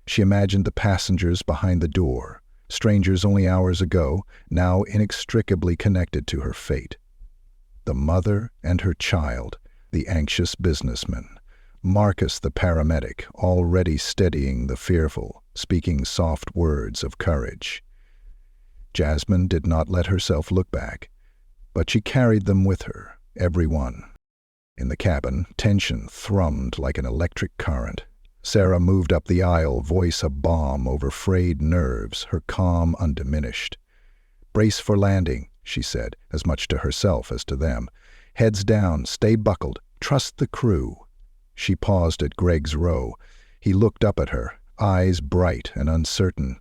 She imagined the passengers behind the door, strangers only hours ago, now inextricably connected to her fate. The mother and her child, the anxious businessman, Marcus the paramedic, already steadying the fearful, speaking soft words of courage. Jasmine did not let herself look back, but she carried them with her, every one. In the cabin, tension thrummed like an electric current. Sarah moved up the aisle, voice a balm over frayed nerves, her calm undiminished. "Brace for landing," she said, as much to herself as to them. "Heads down, stay buckled, trust the crew." She paused at Greg's row. He looked up at her, eyes bright and uncertain.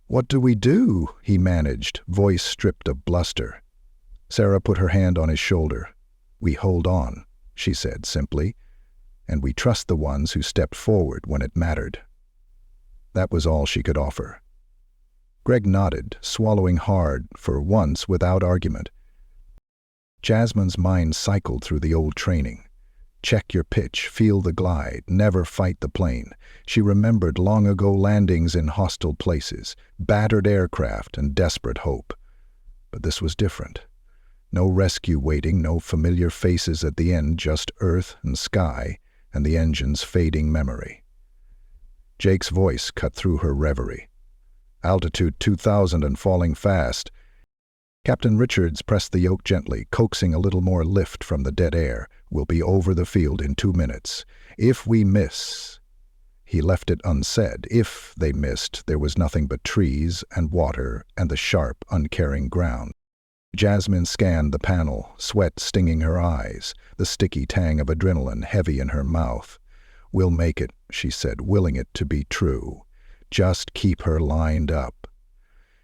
"What do we do?" he managed, voice stripped of bluster. Sarah put her hand on his shoulder. "We hold on," she said simply, "and we trust the ones who stepped forward when it mattered." That was all she could offer. Greg nodded, swallowing hard, for once without argument. Jasmine's mind cycled through the old training. Check your pitch, feel the glide, never fight the plane. She remembered long ago landings in hostile places, battered aircraft and desperate hope. But this was different. No rescue waiting, no familiar faces at the end, just earth and sky and the engine's fading memory. Jake's voice cut through her reverie. "Altitude 2,000 and falling fast." Captain Richards pressed the yoke gently, coaxing a little more lift from the dead air. "We'll be over the field in 2 minutes. If we miss..." He left it unsaid. If they missed, there was nothing but trees and water and the sharp, uncaring ground. Jasmine scanned the panel, sweat stinging her eyes, the sticky tang of adrenaline heavy in her mouth. "We'll make it," she said, willing it to be true. "Just keep her lined up."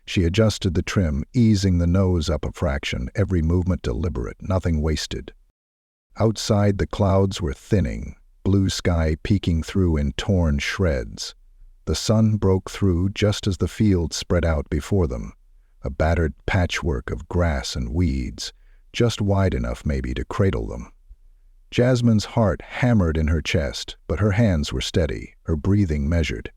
She adjusted the trim, easing the nose up a fraction, every movement deliberate, nothing wasted. Outside, the clouds were thinning, blue sky peeking through in torn shreds. The sun broke through just as the field spread out before them, a battered patchwork of grass and weeds, just wide enough maybe to cradle them. Jasmine's heart hammered in her chest, but her hands were steady, her breathing measured.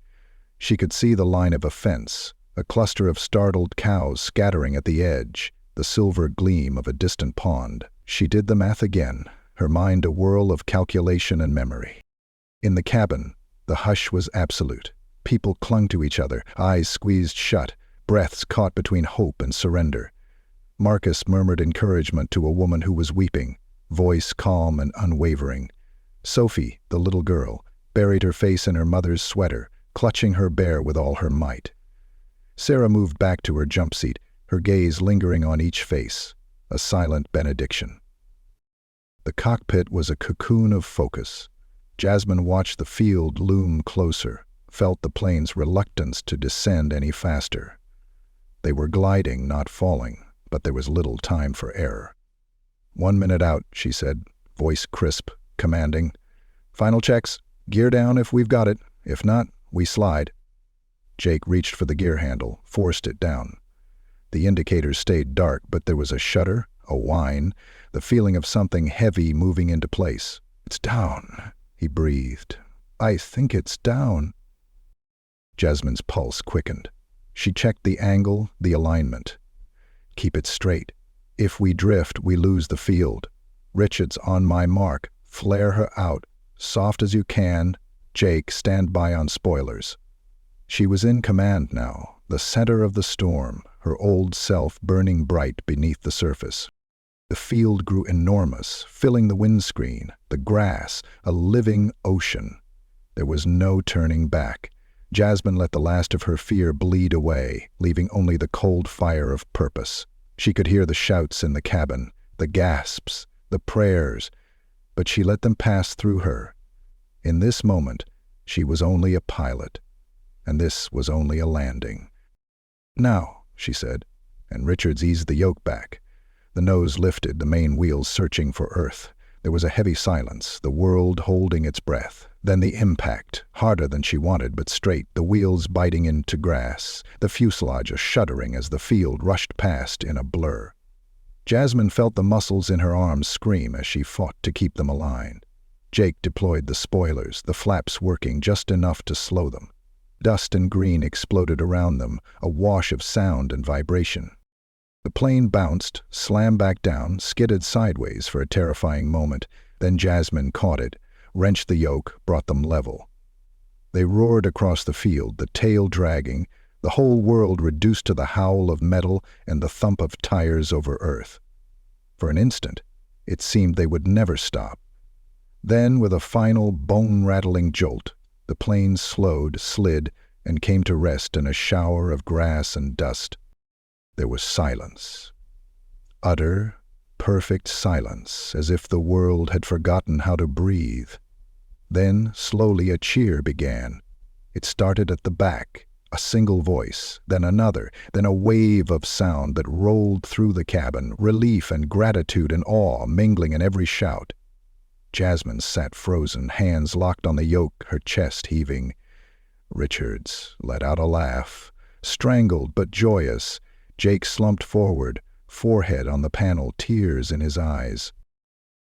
She could see the line of a fence, a cluster of startled cows scattering at the edge, the silver gleam of a distant pond. She did the math again, her mind a whirl of calculation and memory. In the cabin, the hush was absolute. People clung to each other, eyes squeezed shut, breaths caught between hope and surrender. Marcus murmured encouragement to a woman who was weeping, voice calm and unwavering. Sophie, the little girl, buried her face in her mother's sweater, clutching her bear with all her might. Sarah moved back to her jump seat, her gaze lingering on each face, a silent benediction. The cockpit was a cocoon of focus. Jasmine watched the field loom closer, felt the plane's reluctance to descend any faster. They were gliding, not falling, but there was little time for error. 1 minute out, she said, voice crisp, commanding. Final checks. Gear down if we've got it. If not, we slide. Jake reached for the gear handle, forced it down. The indicators stayed dark, but there was a shudder, a whine, the feeling of something heavy moving into place. It's down, he breathed. I think it's down. Jasmine's pulse quickened. She checked the angle, the alignment. Keep it straight. If we drift, we lose the field. Richards on my mark. Flare her out. Soft as you can. Jake, stand by on spoilers. She was in command now, the center of the storm, her old self burning bright beneath the surface. The field grew enormous, filling the windscreen, the grass, a living ocean. There was no turning back. Jasmine let the last of her fear bleed away, leaving only the cold fire of purpose. She could hear the shouts in the cabin, the gasps, the prayers, but she let them pass through her. In this moment, she was only a pilot, and this was only a landing. Now, she said, and Richards eased the yoke back. The nose lifted, the main wheels searching for earth. There was a heavy silence, the world holding its breath. Then the impact, harder than she wanted, but straight, the wheels biting into grass, the fuselage shuddering as the field rushed past in a blur. Jasmine felt the muscles in her arms scream as she fought to keep them aligned. Jake deployed the spoilers, the flaps working just enough to slow them. Dust and green exploded around them, a wash of sound and vibration. The plane bounced, slammed back down, skidded sideways for a terrifying moment. Then Jasmine caught it, wrenched the yoke, brought them level. They roared across the field, the tail dragging, the whole world reduced to the howl of metal and the thump of tires over earth. For an instant, it seemed they would never stop. Then, with a final bone-rattling jolt, the plane slowed, slid, and came to rest in a shower of grass and dust. There was silence. Utter, perfect silence, as if the world had forgotten how to breathe. Then, slowly, a cheer began. It started at the back, a single voice, then another, then a wave of sound that rolled through the cabin, relief and gratitude and awe mingling in every shout. Jasmine sat frozen, hands locked on the yoke, her chest heaving. Richards let out a laugh, strangled but joyous. Jake slumped forward, forehead on the panel, tears in his eyes.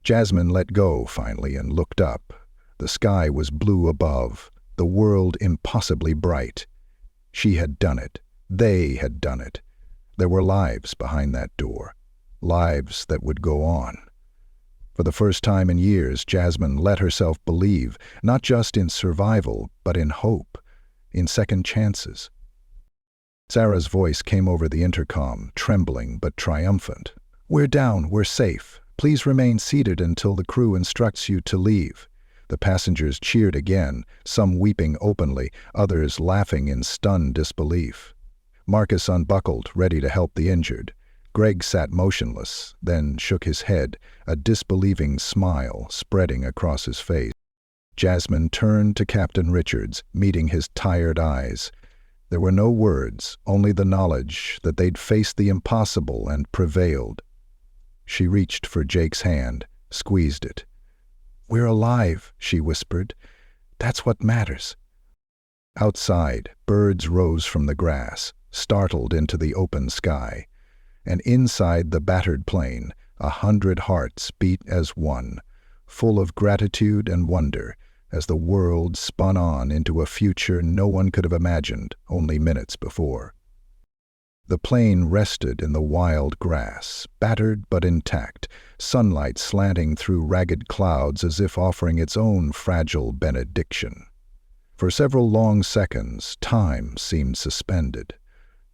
Jasmine let go, finally, and looked up. The sky was blue above, the world impossibly bright. She had done it. They had done it. There were lives behind that door, lives that would go on. For the first time in years, Jasmine let herself believe, not just in survival, but in hope, in second chances. Sarah's voice came over the intercom, trembling but triumphant. "We're down, we're safe. Please remain seated until the crew instructs you to leave." The passengers cheered again, some weeping openly, others laughing in stunned disbelief. Marcus unbuckled, ready to help the injured. Greg sat motionless, then shook his head, a disbelieving smile spreading across his face. Jasmine turned to Captain Richards, meeting his tired eyes. There were no words, only the knowledge that they'd faced the impossible and prevailed. She reached for Jake's hand, squeezed it. "We're alive," she whispered. "That's what matters." Outside, birds rose from the grass, startled into the open sky. And inside the battered plane, 100 hearts beat as one, full of gratitude and wonder, as the world spun on into a future no one could have imagined only minutes before. The plane rested in the wild grass, battered but intact, sunlight slanting through ragged clouds as if offering its own fragile benediction. For several long seconds, time seemed suspended.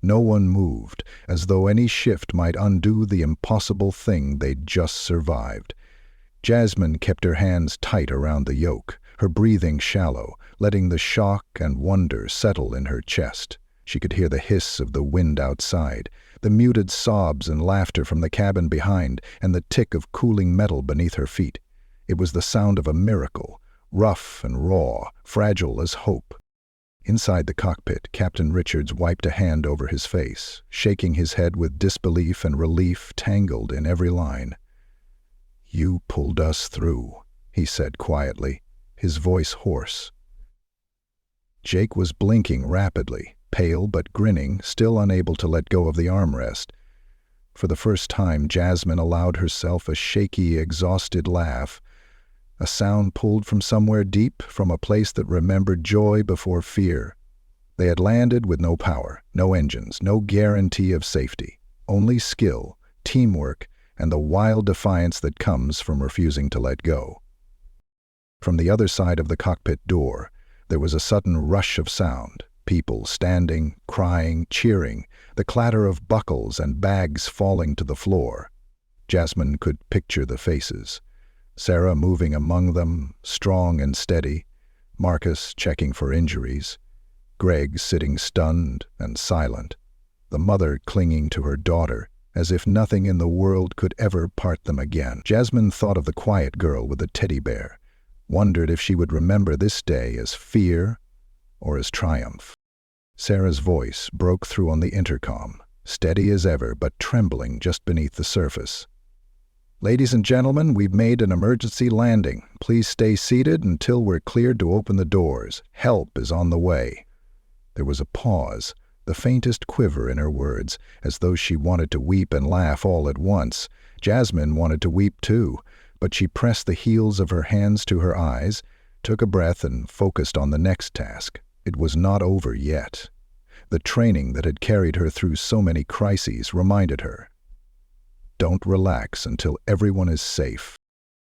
No one moved, as though any shift might undo the impossible thing they'd just survived. Jasmine kept her hands tight around the yoke, her breathing shallow, letting the shock and wonder settle in her chest. She could hear the hiss of the wind outside, the muted sobs and laughter from the cabin behind, and the tick of cooling metal beneath her feet. It was the sound of a miracle, rough and raw, fragile as hope. Inside the cockpit, Captain Richards wiped a hand over his face, shaking his head with disbelief and relief tangled in every line. "You pulled us through," he said quietly, his voice hoarse. Jake was blinking rapidly, pale but grinning, still unable to let go of the armrest. For the first time, Jasmine allowed herself a shaky, exhausted laugh, a sound pulled from somewhere deep, from a place that remembered joy before fear. They had landed with no power, no engines, no guarantee of safety, only skill, teamwork, and the wild defiance that comes from refusing to let go. From the other side of the cockpit door, there was a sudden rush of sound, people standing, crying, cheering, the clatter of buckles and bags falling to the floor. Jasmine could picture the faces. Sarah moving among them, strong and steady, Marcus checking for injuries, Greg sitting stunned and silent, the mother clinging to her daughter, as if nothing in the world could ever part them again. Jasmine thought of the quiet girl with the teddy bear, wondered if she would remember this day as fear or as triumph. Sarah's voice broke through on the intercom, steady as ever but trembling just beneath the surface. "Ladies and gentlemen, we've made an emergency landing. Please stay seated until we're cleared to open the doors. Help is on the way." There was a pause, the faintest quiver in her words, as though she wanted to weep and laugh all at once. Jasmine wanted to weep too, but she pressed the heels of her hands to her eyes, took a breath and focused on the next task. It was not over yet. The training that had carried her through so many crises reminded her. Don't relax until everyone is safe.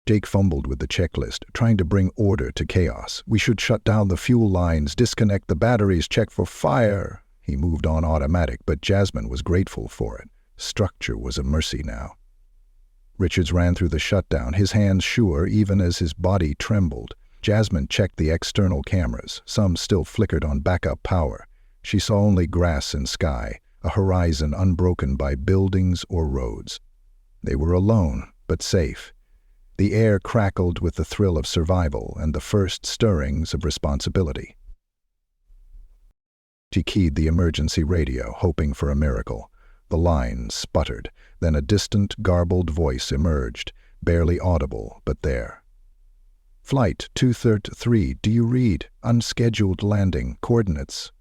Jake fumbled with the checklist, trying to bring order to chaos. "We should shut down the fuel lines, disconnect the batteries, check for fire." He moved on automatic, but Jasmine was grateful for it. Structure was a mercy now. Richards ran through the shutdown, his hands sure even as his body trembled. Jasmine checked the external cameras. Some still flickered on backup power. She saw only grass and sky, a horizon unbroken by buildings or roads. They were alone, but safe. The air crackled with the thrill of survival and the first stirrings of responsibility. She keyed the emergency radio, hoping for a miracle. The line sputtered, then a distant, garbled voice emerged, barely audible, but there. "Flight 233, do you read? Unscheduled landing, coordinates."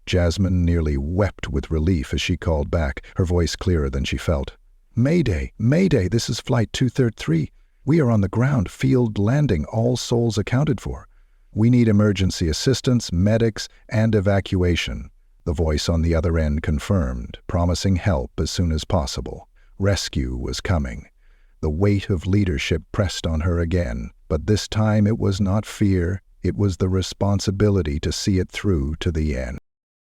Jasmine nearly wept with relief as she called back, her voice clearer than she felt. "Mayday, Mayday, this is Flight 233. We are on the ground, field landing, all souls accounted for. We need emergency assistance, medics, and evacuation." The voice on the other end confirmed, promising help as soon as possible. Rescue was coming. The weight of leadership pressed on her again, but this time it was not fear, it was the responsibility to see it through to the end.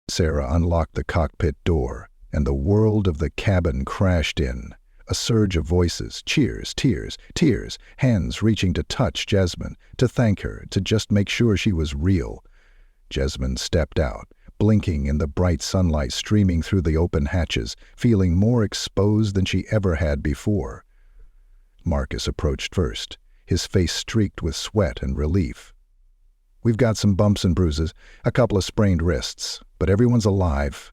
Sarah unlocked the cockpit door, and the world of the cabin crashed in. A surge of voices, cheers, tears, tears, hands reaching to touch Jasmine, to thank her, to just make sure she was real. Jasmine stepped out, blinking in the bright sunlight streaming through the open hatches, feeling more exposed than she ever had before. Marcus approached first, his face streaked with sweat and relief. "We've got some bumps and bruises, a couple of sprained wrists, but everyone's alive.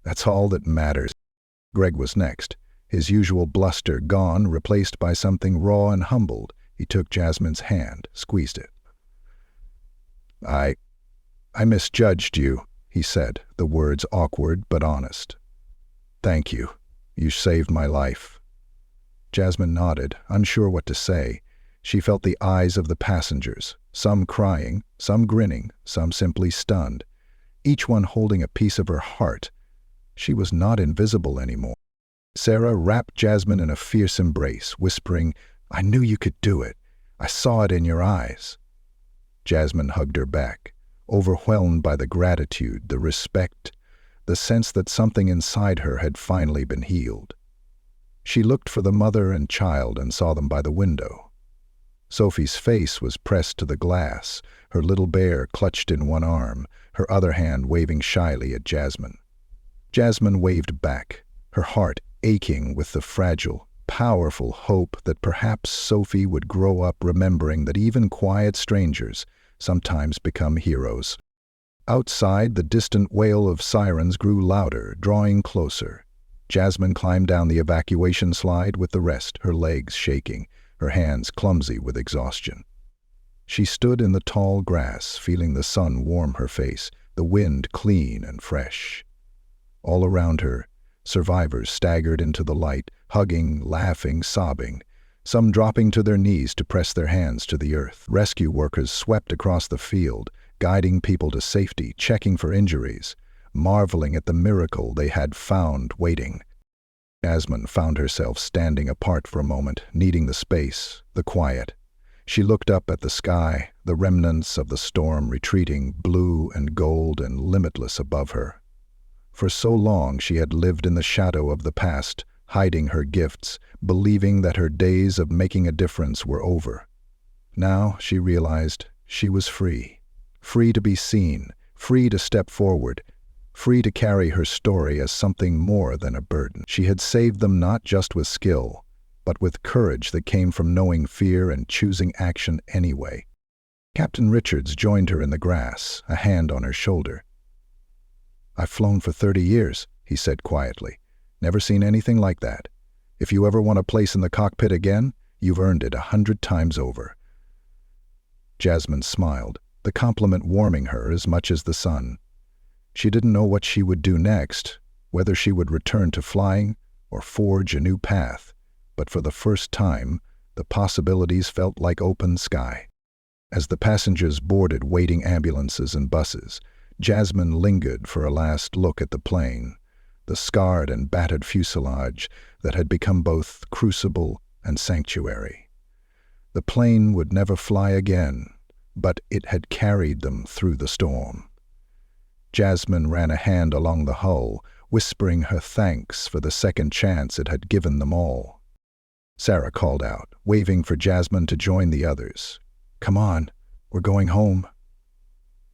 That's all that matters." Greg was next, his usual bluster gone, replaced by something raw and humbled. He took Jasmine's hand, squeezed it. I misjudged you," he said, the words awkward but honest. "Thank you. You saved my life." Jasmine nodded, unsure what to say. She felt the eyes of the passengers, some crying, some grinning, some simply stunned, each one holding a piece of her heart. She was not invisible anymore. Sarah wrapped Jasmine in a fierce embrace, whispering, "I knew you could do it. I saw it in your eyes." Jasmine hugged her back, overwhelmed by the gratitude, the respect, the sense that something inside her had finally been healed. She looked for the mother and child and saw them by the window. Sophie's face was pressed to the glass, her little bear clutched in one arm, her other hand waving shyly at Jasmine. Jasmine waved back, her heart aching with the fragile, powerful hope that perhaps Sophie would grow up remembering that even quiet strangers sometimes become heroes. Outside, the distant wail of sirens grew louder, drawing closer. Jasmine climbed down the evacuation slide with the rest, her legs shaking, her hands clumsy with exhaustion. She stood in the tall grass, feeling the sun warm her face, the wind clean and fresh. All around her, survivors staggered into the light, hugging, laughing, sobbing, some dropping to their knees to press their hands to the earth. Rescue workers swept across the field, guiding people to safety, checking for injuries, marveling at the miracle they had found waiting. Jasmine found herself standing apart for a moment, needing the space, the quiet. She looked up at the sky, the remnants of the storm retreating, blue and gold and limitless above her. For so long she had lived in the shadow of the past, hiding her gifts, believing that her days of making a difference were over. Now she realized she was free. Free to be seen, free to step forward, free to carry her story as something more than a burden. She had saved them not just with skill, but with courage that came from knowing fear and choosing action anyway. Captain Richards joined her in the grass, a hand on her shoulder. "I've flown for 30 years, he said quietly. "Never seen anything like that. If you ever want a place in the cockpit again, you've earned it 100 times over." Jasmine smiled, the compliment warming her as much as the sun. She didn't know what she would do next, whether she would return to flying or forge a new path, but for the first time, the possibilities felt like open sky. As the passengers boarded waiting ambulances and buses, Jasmine lingered for a last look at the plane, the scarred and battered fuselage that had become both crucible and sanctuary. The plane would never fly again, but it had carried them through the storm. Jasmine ran a hand along the hull, whispering her thanks for the second chance it had given them all. Sarah called out, waving for Jasmine to join the others. "Come on, we're going home."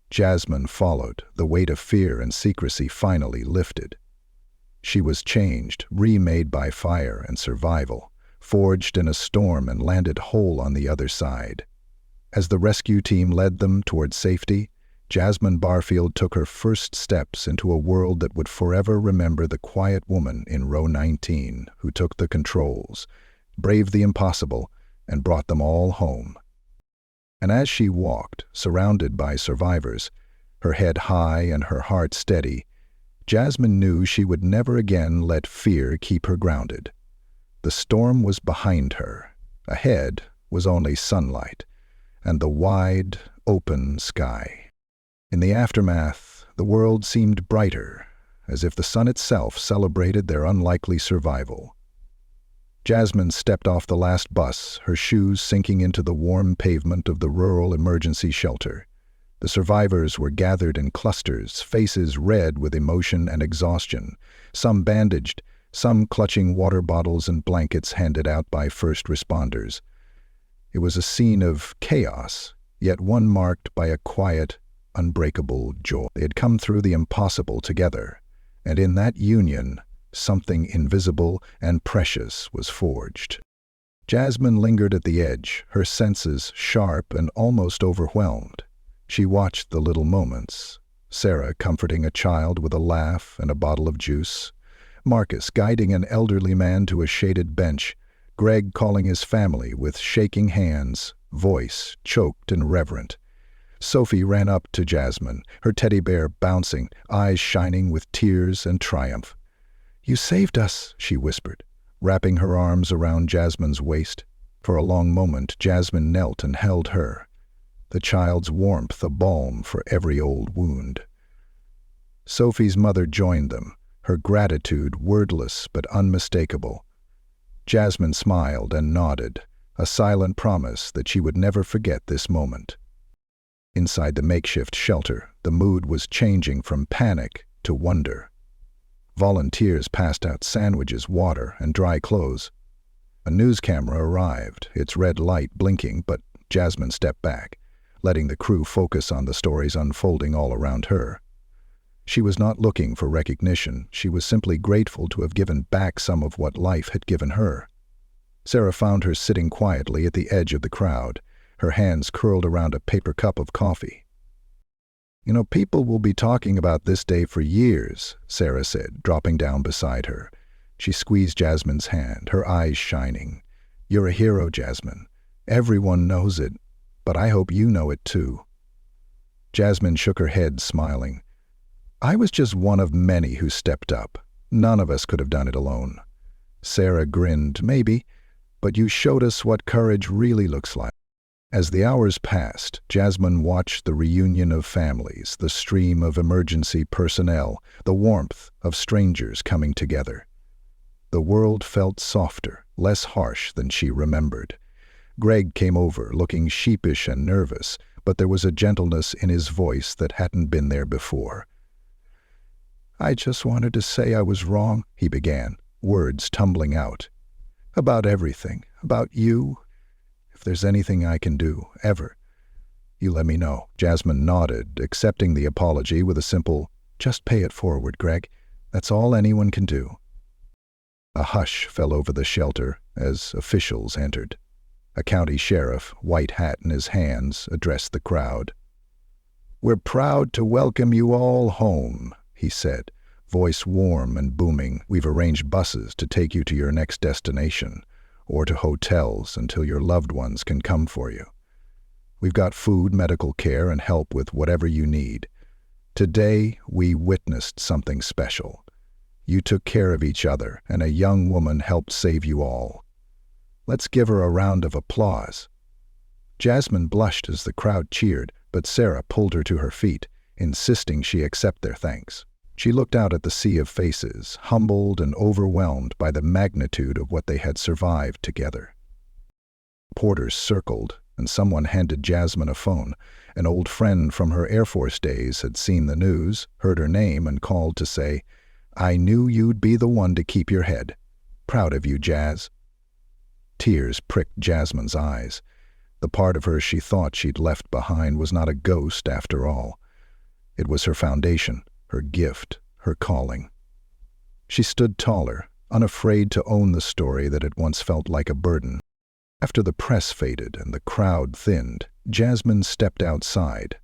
Jasmine followed, the weight of fear and secrecy finally lifted. She was changed, remade by fire and survival, forged in a storm and landed whole on the other side. As the rescue team led them toward safety, Jasmine Barfield took her first steps into a world that would forever remember the quiet woman in row 19 who took the controls, braved the impossible, and brought them all home. And as she walked, surrounded by survivors, her head high and her heart steady, Jasmine knew she would never again let fear keep her grounded. The storm was behind her. Ahead was only sunlight and the wide, open sky. In the aftermath, the world seemed brighter, as if the sun itself celebrated their unlikely survival. Jasmine stepped off the last bus, her shoes sinking into the warm pavement of the rural emergency shelter. The survivors were gathered in clusters, faces red with emotion and exhaustion, some bandaged, some clutching water bottles and blankets handed out by first responders. It was a scene of chaos, yet one marked by a quiet, unbreakable joy. They had come through the impossible together, and in that union, something invisible and precious was forged. Jasmine lingered at the edge, her senses sharp and almost overwhelmed. She watched the little moments. Sarah comforting a child with a laugh and a bottle of juice. Marcus guiding an elderly man to a shaded bench. Greg calling his family with shaking hands, voice choked and reverent. Sophie ran up to Jasmine, her teddy bear bouncing, eyes shining with tears and triumph. "You saved us," she whispered, wrapping her arms around Jasmine's waist. For a long moment, Jasmine knelt and held her, the child's warmth a balm for every old wound. Sophie's mother joined them, her gratitude wordless but unmistakable. Jasmine smiled and nodded, a silent promise that she would never forget this moment. Inside the makeshift shelter, the mood was changing from panic to wonder. Volunteers passed out sandwiches, water, and dry clothes. A news camera arrived, its red light blinking, but Jasmine stepped back, letting the crew focus on the stories unfolding all around her. She was not looking for recognition. She was simply grateful to have given back some of what life had given her. Sarah found her sitting quietly at the edge of the crowd, her hands curled around a paper cup of coffee. "You know, people will be talking about this day for years," Sarah said, dropping down beside her. She squeezed Jasmine's hand, her eyes shining. "You're a hero, Jasmine. Everyone knows it, but I hope you know it too." Jasmine shook her head, smiling. "I was just one of many who stepped up. None of us could have done it alone." Sarah grinned. "Maybe, but you showed us what courage really looks like." As the hours passed, Jasmine watched the reunion of families, the stream of emergency personnel, the warmth of strangers coming together. The world felt softer, less harsh than she remembered. Greg came over, looking sheepish and nervous, but there was a gentleness in his voice that hadn't been there before. "I just wanted to say I was wrong," he began, words tumbling out. "About everything, about you. If there's anything I can do, ever, you let me know." Jasmine nodded, accepting the apology with a simple, "Just pay it forward, Greg. That's all anyone can do." A hush fell over the shelter as officials entered. A county sheriff, white hat in his hands, addressed the crowd. "We're proud to welcome you all home," he said, voice warm and booming. "We've arranged buses to take you to your next destination, or to hotels until your loved ones can come for you. We've got food, medical care, and help with whatever you need. Today, we witnessed something special. You took care of each other, and a young woman helped save you all. Let's give her a round of applause." Jasmine blushed as the crowd cheered, but Sarah pulled her to her feet, insisting she accept their thanks. She looked out at the sea of faces, humbled and overwhelmed by the magnitude of what they had survived together. Porters circled, and someone handed Jasmine a phone. An old friend from her Air Force days had seen the news, heard her name, and called to say, "I knew you'd be the one to keep your head. Proud of you, Jazz." Tears pricked Jasmine's eyes. The part of her she thought she'd left behind was not a ghost after all. It was her foundation, her gift, her calling. She stood taller, unafraid to own the story that had once felt like a burden. After the press faded and the crowd thinned, Jasmine stepped outside.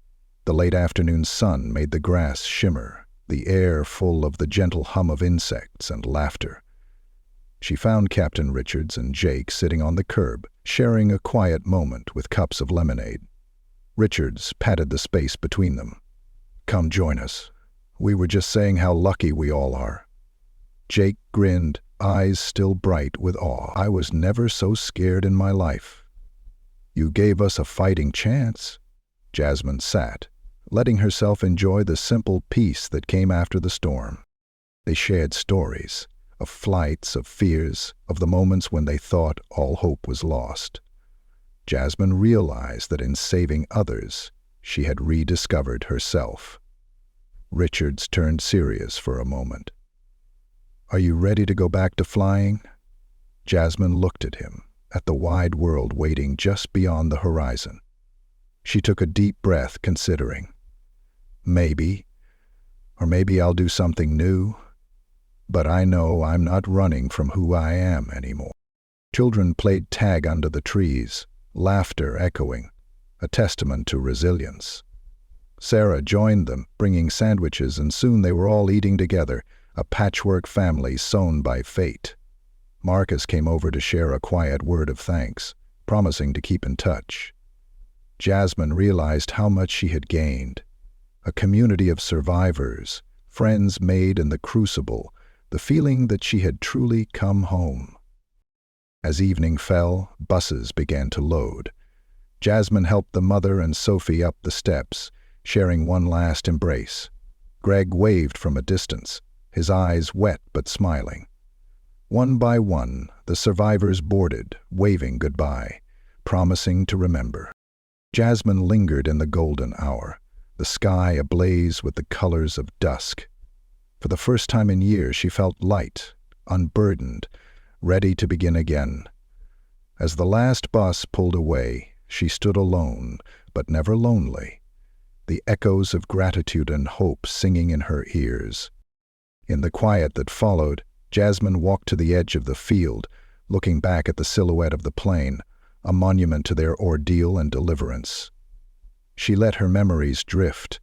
The late afternoon sun made the grass shimmer, the air full of the gentle hum of insects and laughter. She found Captain Richards and Jake sitting on the curb, sharing a quiet moment with cups of lemonade. Richards patted the space between them. "Come join us. We were just saying how lucky we all are." Jake grinned, eyes still bright with awe. "I was never so scared in my life." "You gave us a fighting chance." Jasmine sat, letting herself enjoy the simple peace that came after the storm. They shared stories, of flights, of fears, of the moments when they thought all hope was lost. Jasmine realized that in saving others, she had rediscovered herself. Richards turned serious for a moment. "Are you ready to go back to flying?" Jasmine looked at him, at the wide world waiting just beyond the horizon. She took a deep breath, considering. "Maybe. Or maybe I'll do something new. But I know I'm not running from who I am anymore." Children played tag under the trees, laughter echoing, a testament to resilience. Sarah joined them, bringing sandwiches, and soon they were all eating together, a patchwork family sewn by fate. Marcus came over to share a quiet word of thanks, promising to keep in touch. Jasmine realized how much she had gained. A community of survivors, friends made in the crucible, the feeling that she had truly come home. As evening fell, buses began to load. Jasmine helped the mother and Sophie up the steps, sharing one last embrace. Greg waved from a distance, his eyes wet but smiling. One by one, the survivors boarded, waving goodbye, promising to remember. Jasmine lingered in the golden hour, the sky ablaze with the colors of dusk. For the first time in years, she felt light, unburdened, ready to begin again. As the last bus pulled away, she stood alone, but never lonely, the echoes of gratitude and hope singing in her ears. In the quiet that followed, Jasmine walked to the edge of the field, looking back at the silhouette of the plane, a monument to their ordeal and deliverance. She let her memories drift,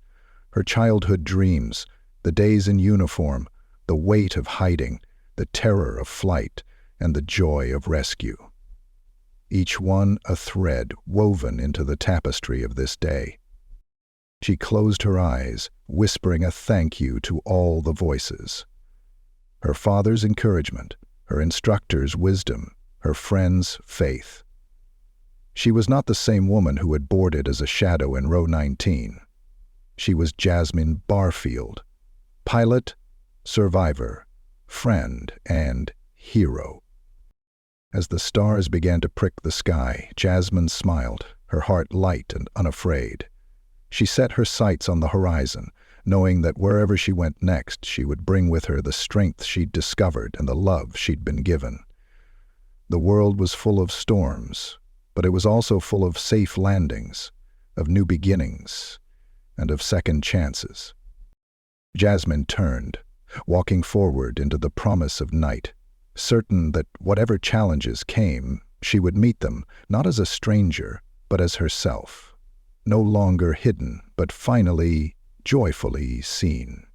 her childhood dreams, the days in uniform, the weight of hiding, the terror of flight, and the joy of rescue. Each one a thread woven into the tapestry of this day. She closed her eyes, whispering a thank you to all the voices. Her father's encouragement, her instructor's wisdom, her friend's faith. She was not the same woman who had boarded as a shadow in row 19. She was Jasmine Barfield, pilot, survivor, friend, and hero. As the stars began to prick the sky, Jasmine smiled, her heart light and unafraid. She set her sights on the horizon, knowing that wherever she went next, she would bring with her the strength she'd discovered and the love she'd been given. The world was full of storms, but it was also full of safe landings, of new beginnings, and of second chances. Jasmine turned, walking forward into the promise of night, certain that whatever challenges came, she would meet them, not as a stranger, but as herself, no longer hidden, but finally, joyfully seen.